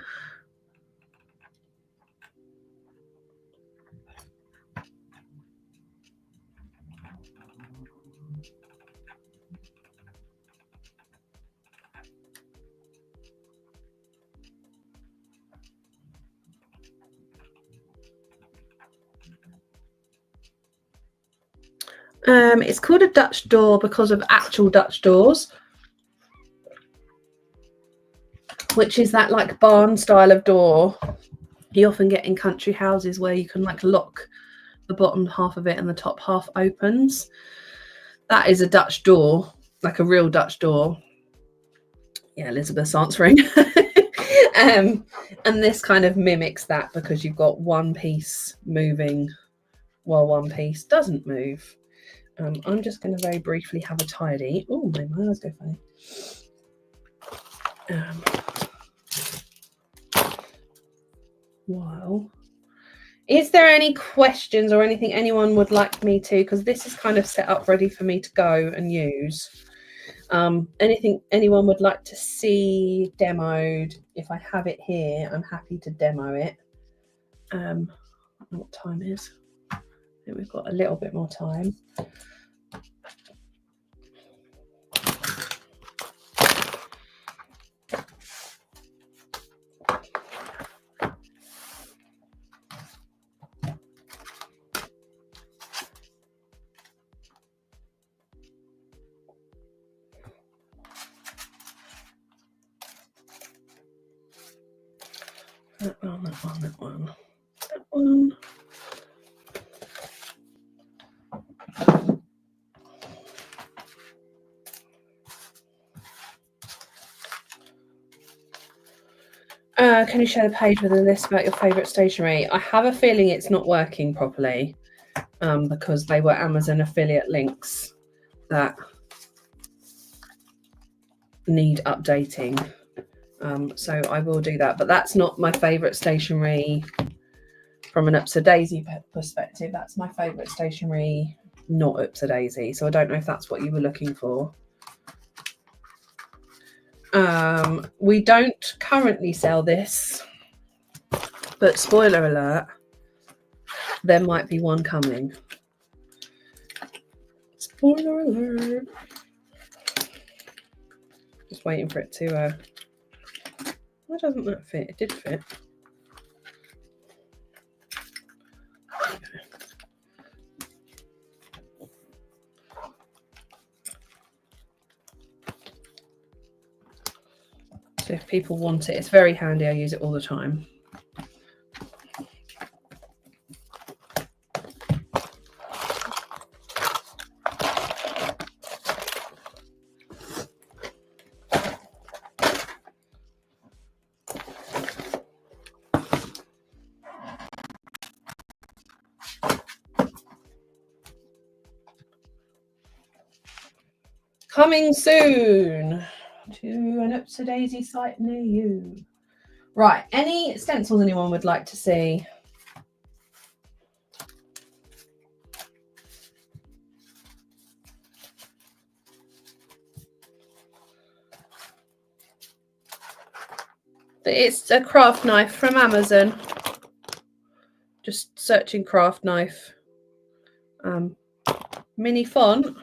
It's called a Dutch door because of actual Dutch doors, which is that like barn style of door you often get in country houses where you can like lock the bottom half of it and the top half opens. That is a Dutch door, like a real Dutch door. Yeah, Elizabeth's answering. And this kind of mimics that because you've got one piece moving while one piece doesn't move. I'm just going to very briefly have a tidy. Oh, my eyes go funny. Wow. Is there any questions or anything anyone would like me to? Because this is kind of set up ready for me to go and use. Anything anyone would like to see demoed? If I have it here, I'm happy to demo it. I don't know what time it is. I think we've got a little bit more time. That one. Can you share the page with a list about your favourite stationery? I have a feeling it's not working properly because they were Amazon affiliate links that need updating. So I will do that, but that's not my favourite stationery from an Oops a Daisy perspective. That's my favourite stationery, not Oops a Daisy. So I don't know if that's what you were looking for. We don't currently sell this, but spoiler alert, there might be one coming. Spoiler alert. Just waiting for it to why doesn't that fit? It did fit. So if people want it, it's very handy. I use it all the time. Coming soon to an Oops a Daisy site near you. Right, any stencils anyone would like to see? It's a craft knife from Amazon. Just searching craft knife. Mini font.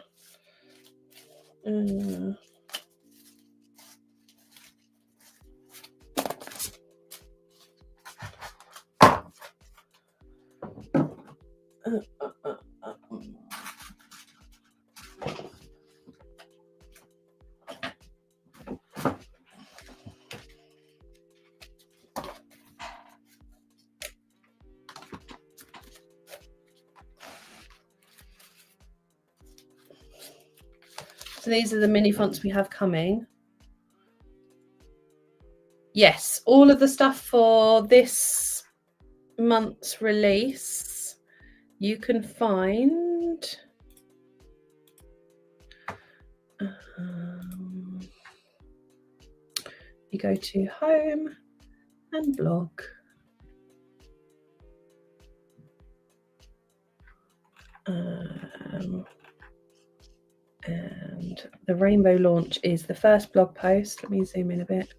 So these are the mini fonts we have coming. Yes, all of the stuff for this month's release you can find you go to home and blog. And the rainbow launch is the first blog post. Let me zoom in a bit.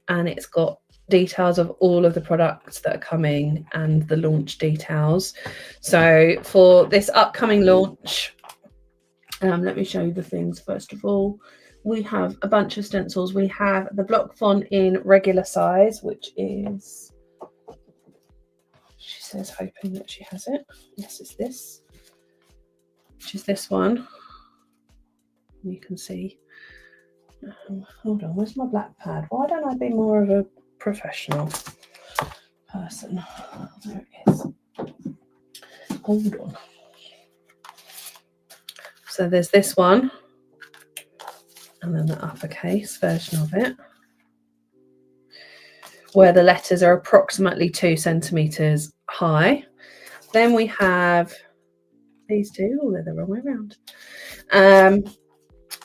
And it's got details of all of the products that are coming and the launch details. So for this upcoming launch, let me show you the things first of all. We have a bunch of stencils. We have the block font in regular size, which is, she says, hoping that she has it. Yes, it's this, which is this one. You can see. Hold on, where's my black pad? Why don't I be more of a professional? person. There it is. Hold on. So there's this one, and then the uppercase version of it, where the letters are approximately 2 centimeters high. Then we have these two. Oh, they're the wrong way around.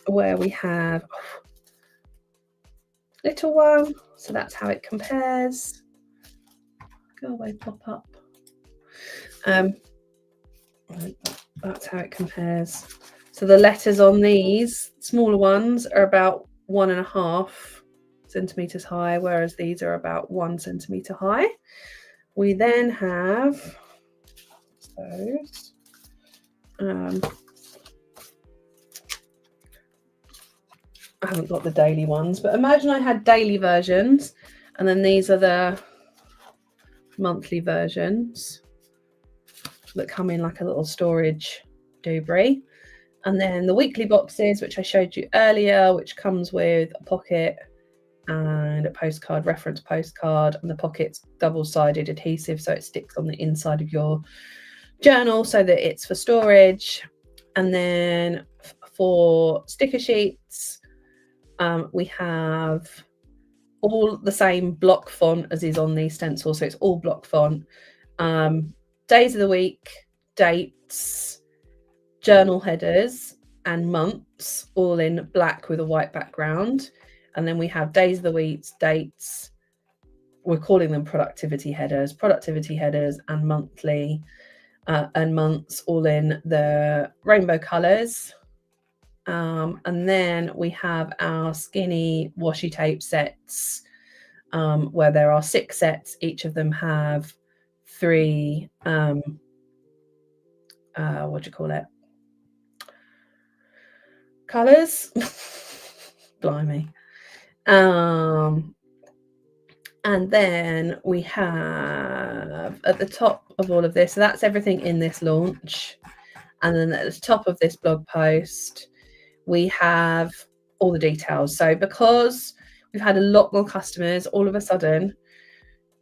Where we have little one. So that's how it compares. Go away, pop up. That's how it compares. So the letters on these smaller ones are about 1.5 centimeters high, whereas these are about 1 centimeter high. We then have those. I haven't got the daily ones, but imagine I had daily versions, and then these are the monthly versions that come in like a little storage doobry. And then the weekly boxes, which I showed you earlier, which comes with a pocket and a postcard, reference postcard, and the pocket's double-sided adhesive, so it sticks on the inside of your journal so that it's for storage. And then for sticker sheets, we have all the same block font as is on these stencils, so it's all block font. Days of the week, dates, journal headers, and months, all in black with a white background. And then we have days of the week, dates, we're calling them productivity headers, and monthly and months, all in the rainbow colours. And then we have our skinny washi tape sets, where there are 6 sets. Each of them have 3 what do you call it, colours. Blimey. And then we have at the top of all of this, so that's everything in this launch, and then at the top of this blog post we have all the details. So because we've had a lot more customers all of a sudden,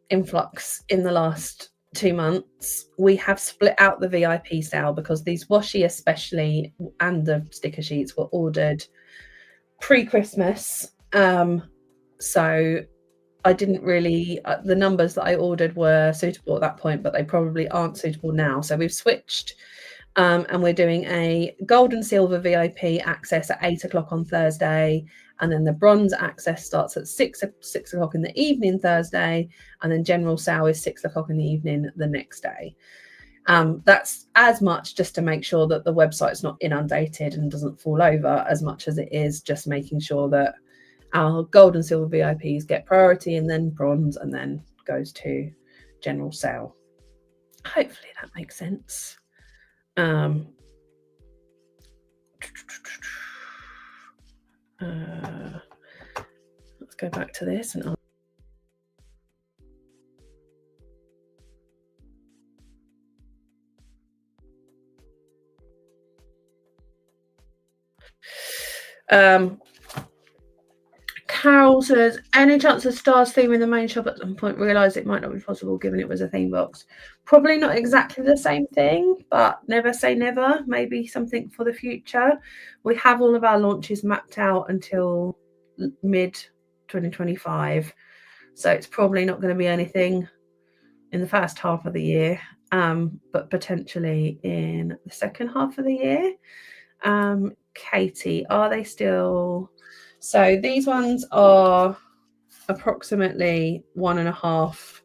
influx in the last 2 months, we have split out the VIP sale, because these washi especially and the sticker sheets were ordered pre-Christmas. So I didn't really, the numbers that I ordered were suitable at that point, but they probably aren't suitable now. So we've switched, and we're doing a gold and silver VIP access at 8 o'clock on Thursday, and then the bronze access starts at 6 o'clock in the evening Thursday, and then general sale is 6 o'clock in the evening the next day. That's as much just to make sure that the website's not inundated and doesn't fall over, as much as it is just making sure that our gold and silver VIPs get priority, and then bronze, and then goes to general sale. Hopefully that makes sense. Let's go back to this and Carol says, any chance of stars theme in the main shop at some point? Realised it might not be possible given it was a theme box. Probably not exactly the same thing, but never say never. Maybe something for the future. We have all of our launches mapped out until mid 2025, so it's probably not going to be anything in the first half of the year, but potentially in the second half of the year. Katie, are they still... So these ones are approximately 1.5.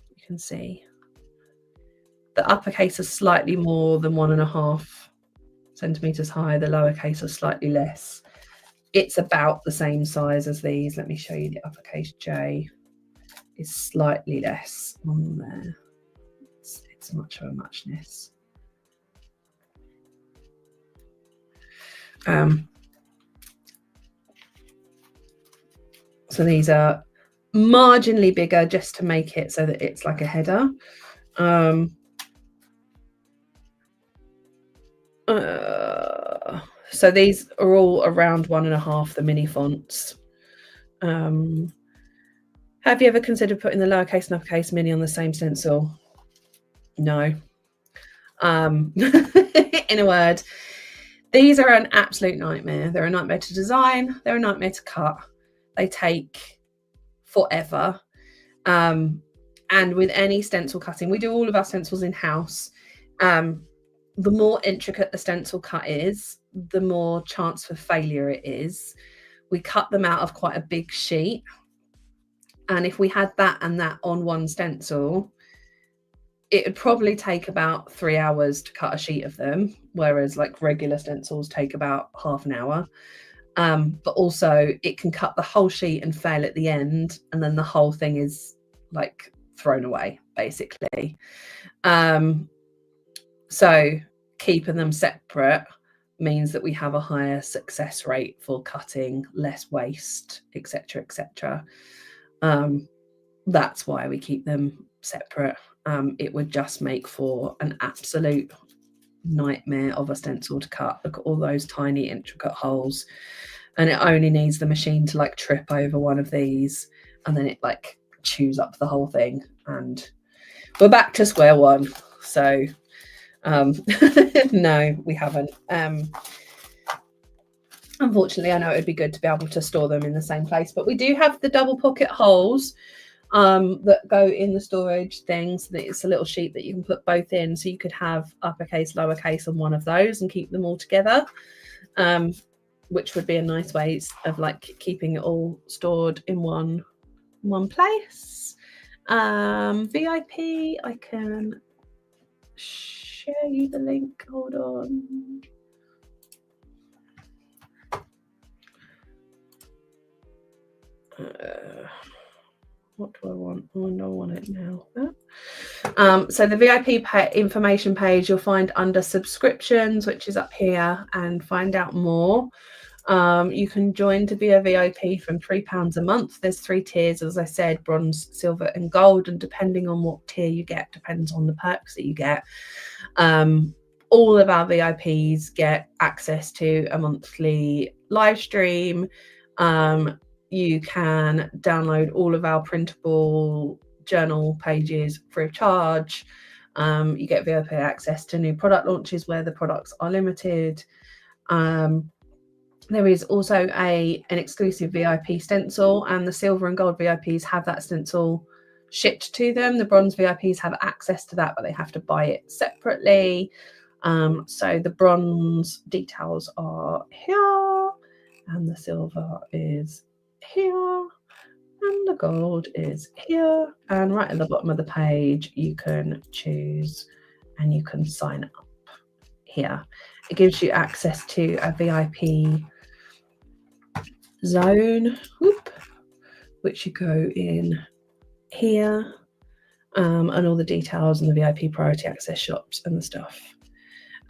You can see the uppercase is slightly more than 1.5 centimeters high. The lowercase are slightly less. It's about the same size as these. Let me show you the uppercase J is slightly less on there. It's much of a muchness. So these are marginally bigger just to make it so that it's like a header. So these are all around 1.5, the mini fonts. Have you ever considered putting the lowercase and uppercase mini on the same stencil? No. In a word, these are an absolute nightmare. They're a nightmare to design. They're a nightmare to cut. They take forever. And with any stencil cutting, we do all of our stencils in-house. The more intricate the stencil cut is, the more chance for failure it is. We cut them out of quite a big sheet. And if we had that and that on one stencil, it would probably take about 3 hours to cut a sheet of them, whereas like regular stencils take about half an hour. But also it can cut the whole sheet and fail at the end, and then the whole thing is like thrown away, basically. So keeping them separate means that we have a higher success rate for cutting, less waste, etc., etc. That's why we keep them separate. It would just make for an absolute nightmare of a stencil to cut. Look at all those tiny intricate holes, and it only needs the machine to like trip over one of these, and then it like chews up the whole thing, and we're back to square one. So no, we haven't. Unfortunately, I know it would be good to be able to store them in the same place, but we do have the double pocket holes that go in the storage thing, so that it's a little sheet that you can put both in, so you could have uppercase, lowercase on one of those and keep them all together, which would be a nice way of like keeping it all stored in one place. VIP, I can share you the link. Hold on. What do I want? Oh, no, I want it now. So the VIP information page you'll find under subscriptions, which is up here, and find out more. You can join to be a VIP from £3 a month. There's 3 tiers, as I said, bronze, silver and gold, and depending on what tier you get depends on the perks that you get. All of our VIPs get access to a monthly live stream. You can download all of our printable journal pages free of charge. You get VIP access to new product launches where the products are limited. There is also an exclusive VIP stencil, and the silver and gold VIPs have that stencil shipped to them. The bronze VIPs have access to that, but they have to buy it separately. So the bronze details are here, and the silver is here, and the gold is here. And right at the bottom of the page, you can choose and you can sign up here. It gives you access to a VIP zone, which you go in here, and all the details and the VIP priority access shops and the stuff.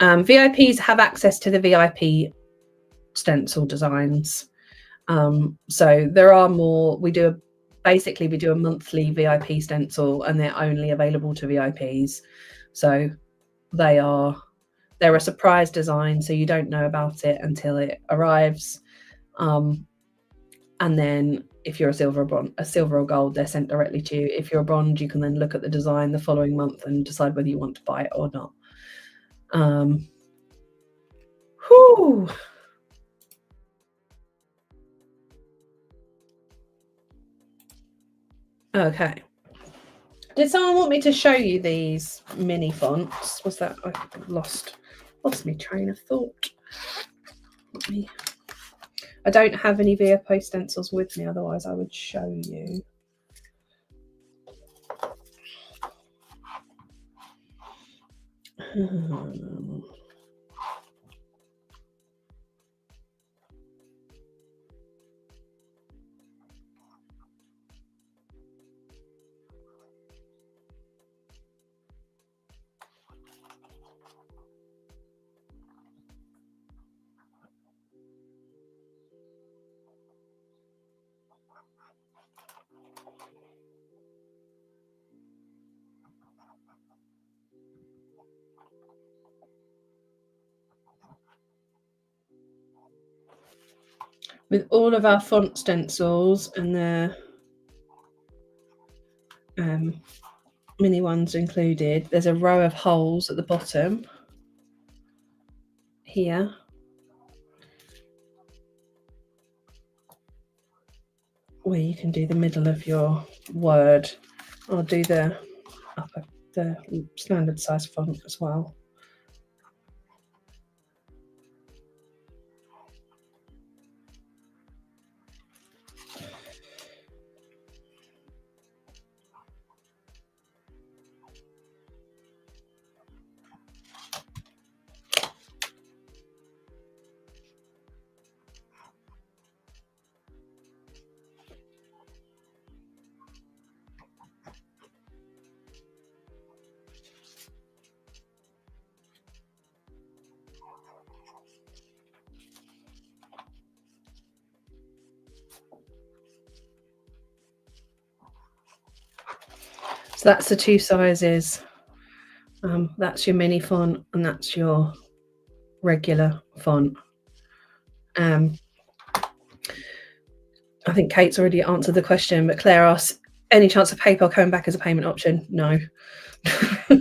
VIPs have access to the VIP stencil designs. So there are more. We do a monthly VIP stencil, and they're only available to VIPs. So they're a surprise design, so you don't know about it until it arrives. And then if you're a silver or gold, they're sent directly to you. If you're a bronze, you can then look at the design the following month and decide whether you want to buy it or not. Okay. Did someone want me to show you these mini fonts? Was that I lost my train of thought? I don't have any VIP stencils with me, otherwise I would show you. With all of our font stencils and mini ones included. There's a row of holes at the bottom here. Where you can do the middle of your word. I'll do the standard size font as well. So that's the two sizes. That's your mini font and that's your regular font. I think Kate's already answered the question, but Claire asks, any chance of PayPal coming back as a payment option? No.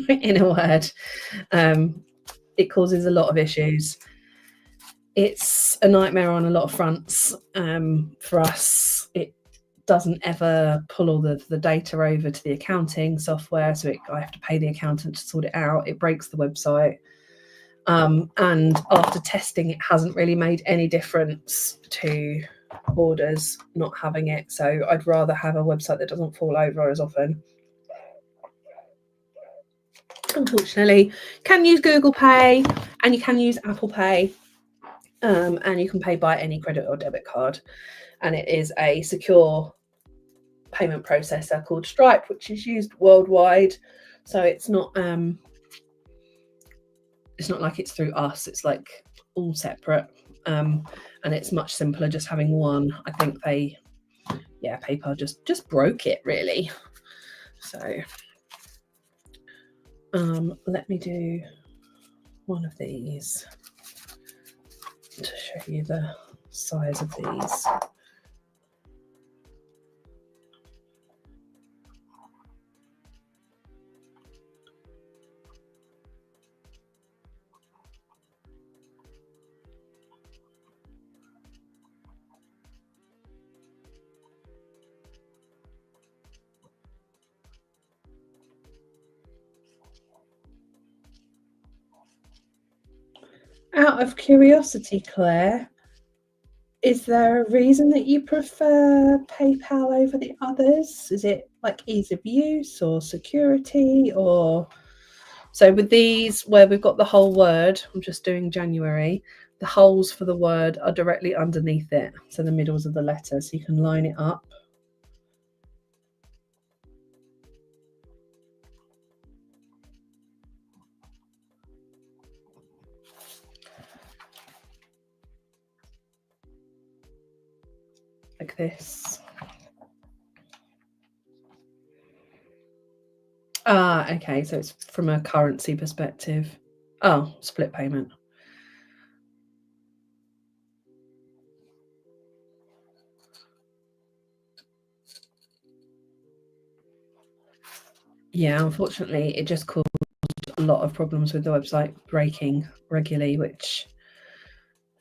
In a word, it causes a lot of issues. It's a nightmare on a lot of fronts. For us, it doesn't ever pull all the data over to the accounting software, so I have to pay the accountant to sort it out. It breaks the website. And after testing, it hasn't really made any difference to orders not having it. So I'd rather have a website that doesn't fall over as often. Unfortunately, you can use Google Pay and you can use Apple Pay, and you can pay by any credit or debit card. And it is a secure payment processor called Stripe, which is used worldwide. So it's not like it's through us. It's like all separate, and it's much simpler just having one. I think PayPal just broke it really. So let me do one of these to show you the size of these. Out of curiosity, Claire, is there a reason that you prefer PayPal over the others? Is it like ease of use or security? Or so with these where we've got the whole word, I'm just doing January, the holes for the word are directly underneath it, so the middles of the letter, so you can line it up. Like this. Okay, so it's from a currency perspective. Oh, split payment. Yeah, unfortunately, it just caused a lot of problems with the website breaking regularly, which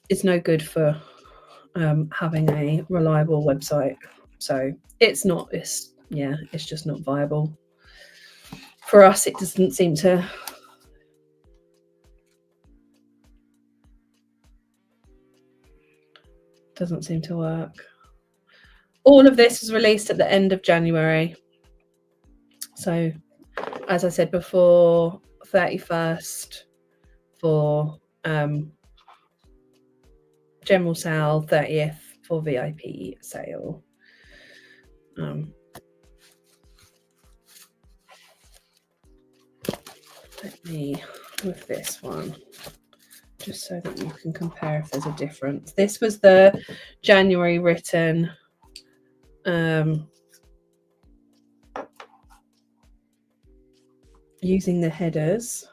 is no good for having a reliable website. So it's just not viable. For us, it doesn't seem to work. All of this was released at the end of January. So, as I said before, 31st for general sale, 30th for VIP sale. Let me with this one, just so that you can compare if there's a difference. This was the January written. Using the headers.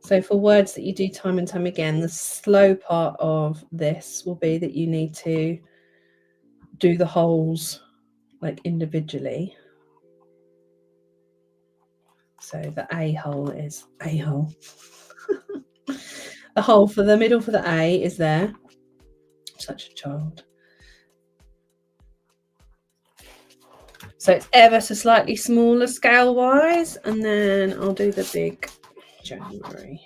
So for words that you do time and time again, the slow part of this will be that you need to do the holes like individually. So the A hole is A hole. The hole for the middle for the A is there. Such a child. So it's ever so slightly smaller scale wise, and then I'll do the big January.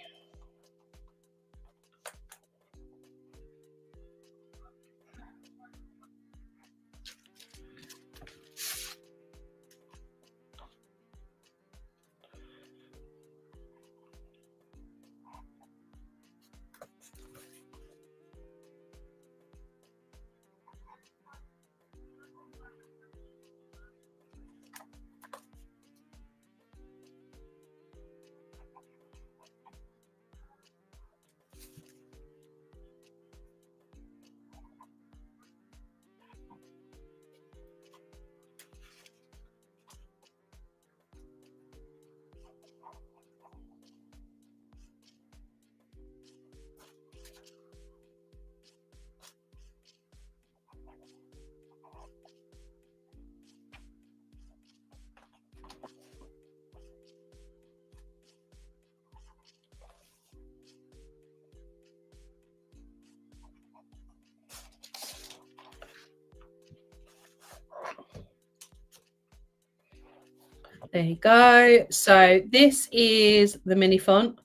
There you go. So this is the mini font.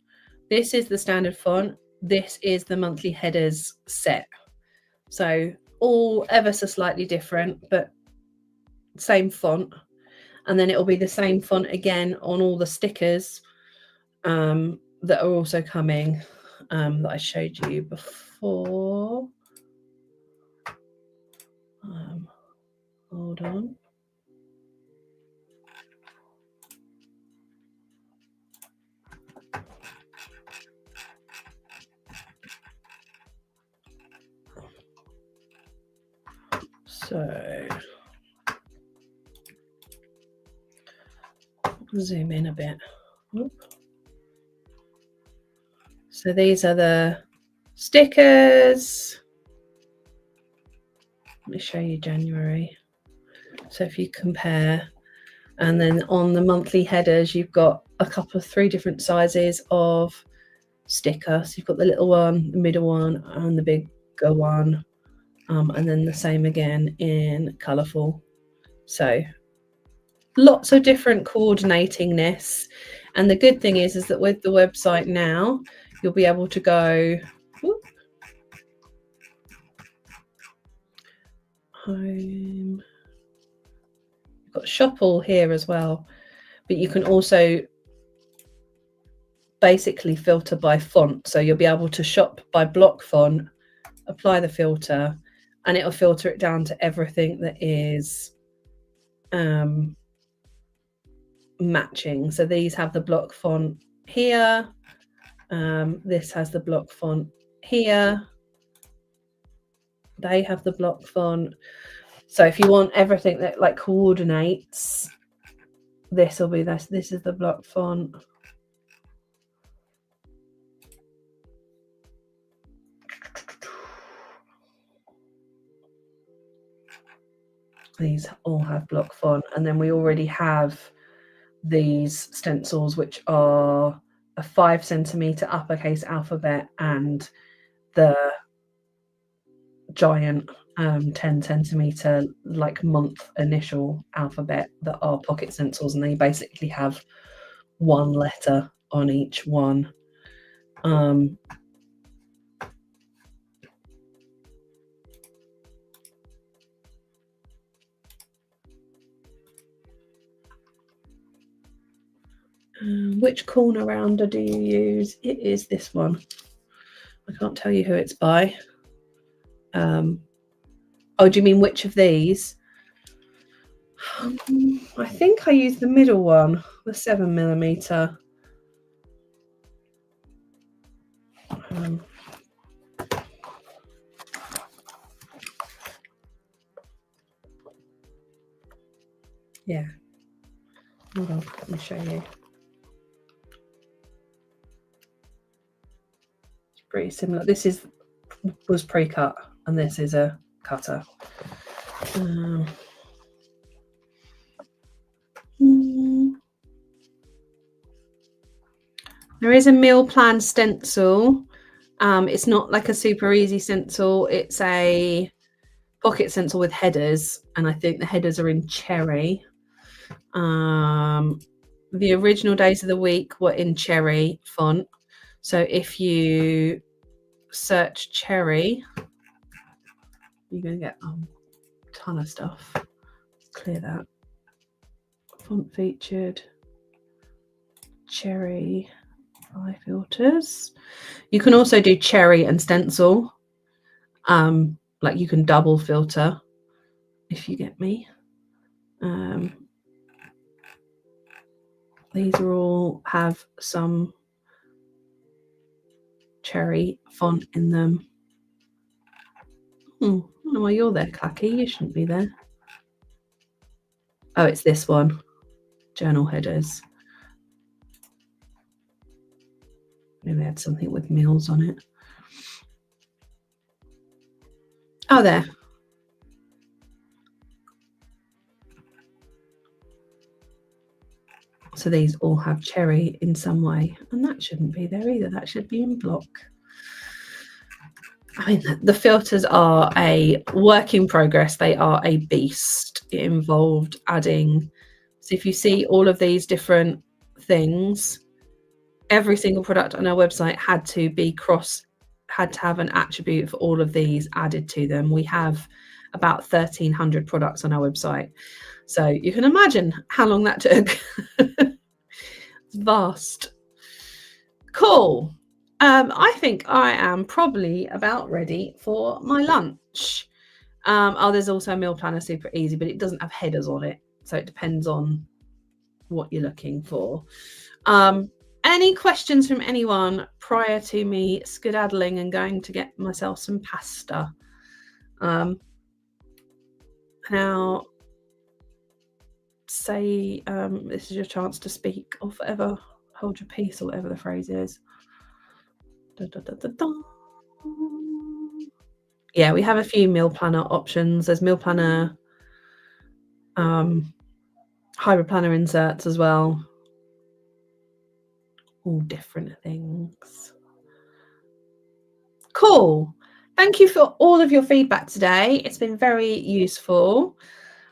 This is the standard font. This is the monthly headers set. So all ever so slightly different, but same font. And then it'll be the same font again on all the stickers that are also coming that I showed you before. Hold on. So zoom in a bit. Oop. So these are the stickers. Let me show you January. So if you compare, and then on the monthly headers, you've got a couple of 3 different sizes of sticker. So you've got the little one, the middle one, and the bigger one. And then the same again in colourful. So lots of different coordinating this. And the good thing is that with the website now, you'll be able to go home. You've got shop all here as well, but you can also basically filter by font. So you'll be able to shop by block font, apply the filter, and it'll filter it down to everything that is matching. So these have the block font here. This has the block font here. They have the block font. So if you want everything that like coordinates, this will be this. This is the block font. These all have block font, and then we already have these stencils, which are a 5 centimeter uppercase alphabet and the giant 10 centimeter like month initial alphabet that are pocket stencils, and they basically have one letter on each one. Which corner rounder do you use? It is this one. I can't tell you who it's by. Oh, do you mean which of these? I think I use the middle one, the 7mm. Yeah. Hold on, let me show you. pretty similar. This was pre-cut, and this is a cutter. There is a meal plan stencil. It's not like a super easy stencil. It's a pocket stencil with headers, and I think the headers are in cherry. The original days of the week were in cherry font. So if you search cherry, you're going to get a ton of stuff. Clear that. Font featured, cherry, 5 filters. You can also do cherry and stencil. Like you can double filter, if you get me. These are all have some cherry font in them. I don't know why you're there, Clacky. You shouldn't be there. Oh, it's this one. Journal headers. Maybe they had something with meals on it. Oh, there. So these all have cherry in some way, and that shouldn't be there either. That should be in block. I mean, the filters are a work in progress. They are a beast. It involved adding. So if you see all of these different things, every single product on our website had to have an attribute for all of these added to them. We have about 1,300 products on our website. So you can imagine how long that took. It's vast. Cool. I think I am probably about ready for my lunch. There's also a meal planner, super easy, but it doesn't have headers on it. So it depends on what you're looking for. Any questions from anyone prior to me skedaddling and going to get myself some pasta? Now, say this is your chance to speak or forever hold your peace or whatever the phrase is. Da, da, da, da, da. Yeah, we have a few meal planner options. There's meal planner, hybrid planner inserts as well. All different things. Cool. Thank you for all of your feedback today. It's been very useful.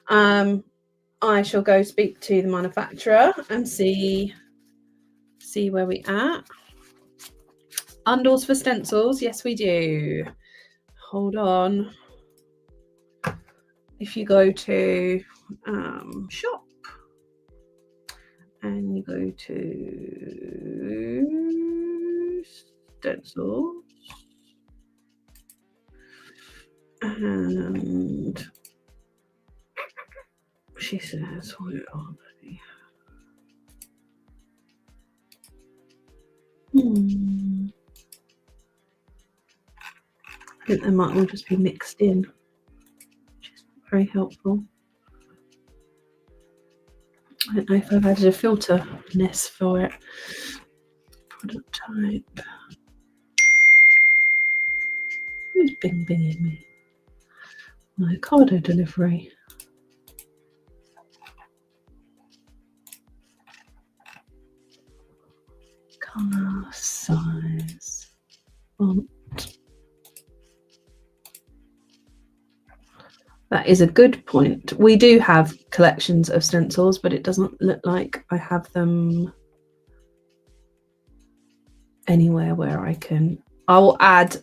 I shall go speak to the manufacturer and see where we at. Bundles for stencils, yes we do. Hold on. If you go to shop and you go to stencils and she says, where are they? I think they might all just be mixed in, which is very helpful. I don't know if I've added a filter nest for it. Product type. Who's binging me? My Ocado delivery. Colour, size, font. That is a good point. We do have collections of stencils, but it doesn't look like I have them anywhere where I can. I will add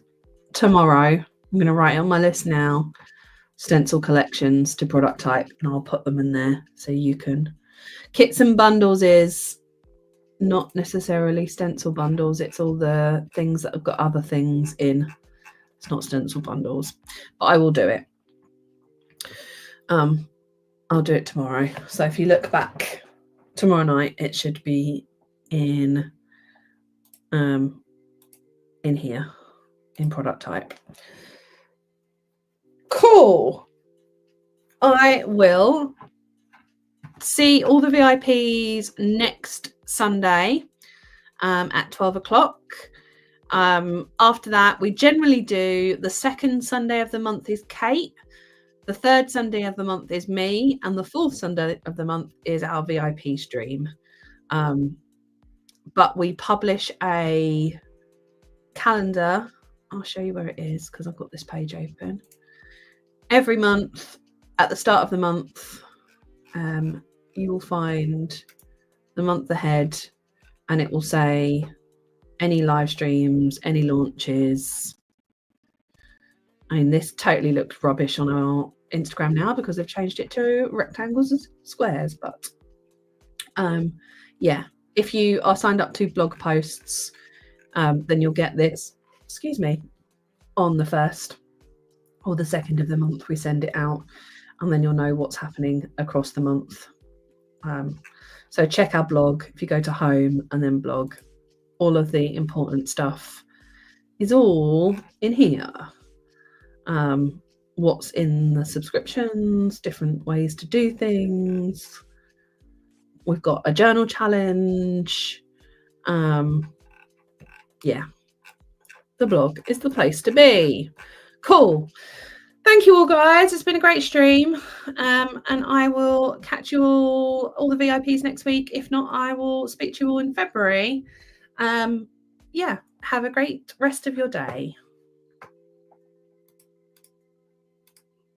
tomorrow. I'm going to write on my list now, stencil collections to product type, and I'll put them in there so you can. Kits and bundles is not necessarily stencil bundles. It's all the things that have got other things in. It's not stencil bundles, but I will do it. I'll do it tomorrow. So if you look back tomorrow night, it should be in here in product type. Cool. I will see all the VIPs next Sunday at 12 o'clock. After that, we generally do the second Sunday of the month is Kate, the third Sunday of the month is me, and the fourth Sunday of the month is our VIP stream. But we publish a calendar. I'll show you where it is because I've got this page open. Every month, at the start of the month, you will find the month ahead, and it will say any live streams, any launches. I mean, this totally looks rubbish on our Instagram now because they've changed it to rectangles and squares. But yeah, if you are signed up to blog posts, then you'll get this, excuse me, on the 1st or the 2nd of the month. We send it out, and then you'll know what's happening across the month. So check our blog. If you go to home and then blog, all of the important stuff is all in here. What's in the subscriptions, different ways to do things. We've got a journal challenge. Yeah, the blog is the place to be. Cool. Thank you all, guys. It's been a great stream. And I will catch you all the VIPs next week. If not, I will speak to you all in February. Yeah, have a great rest of your day.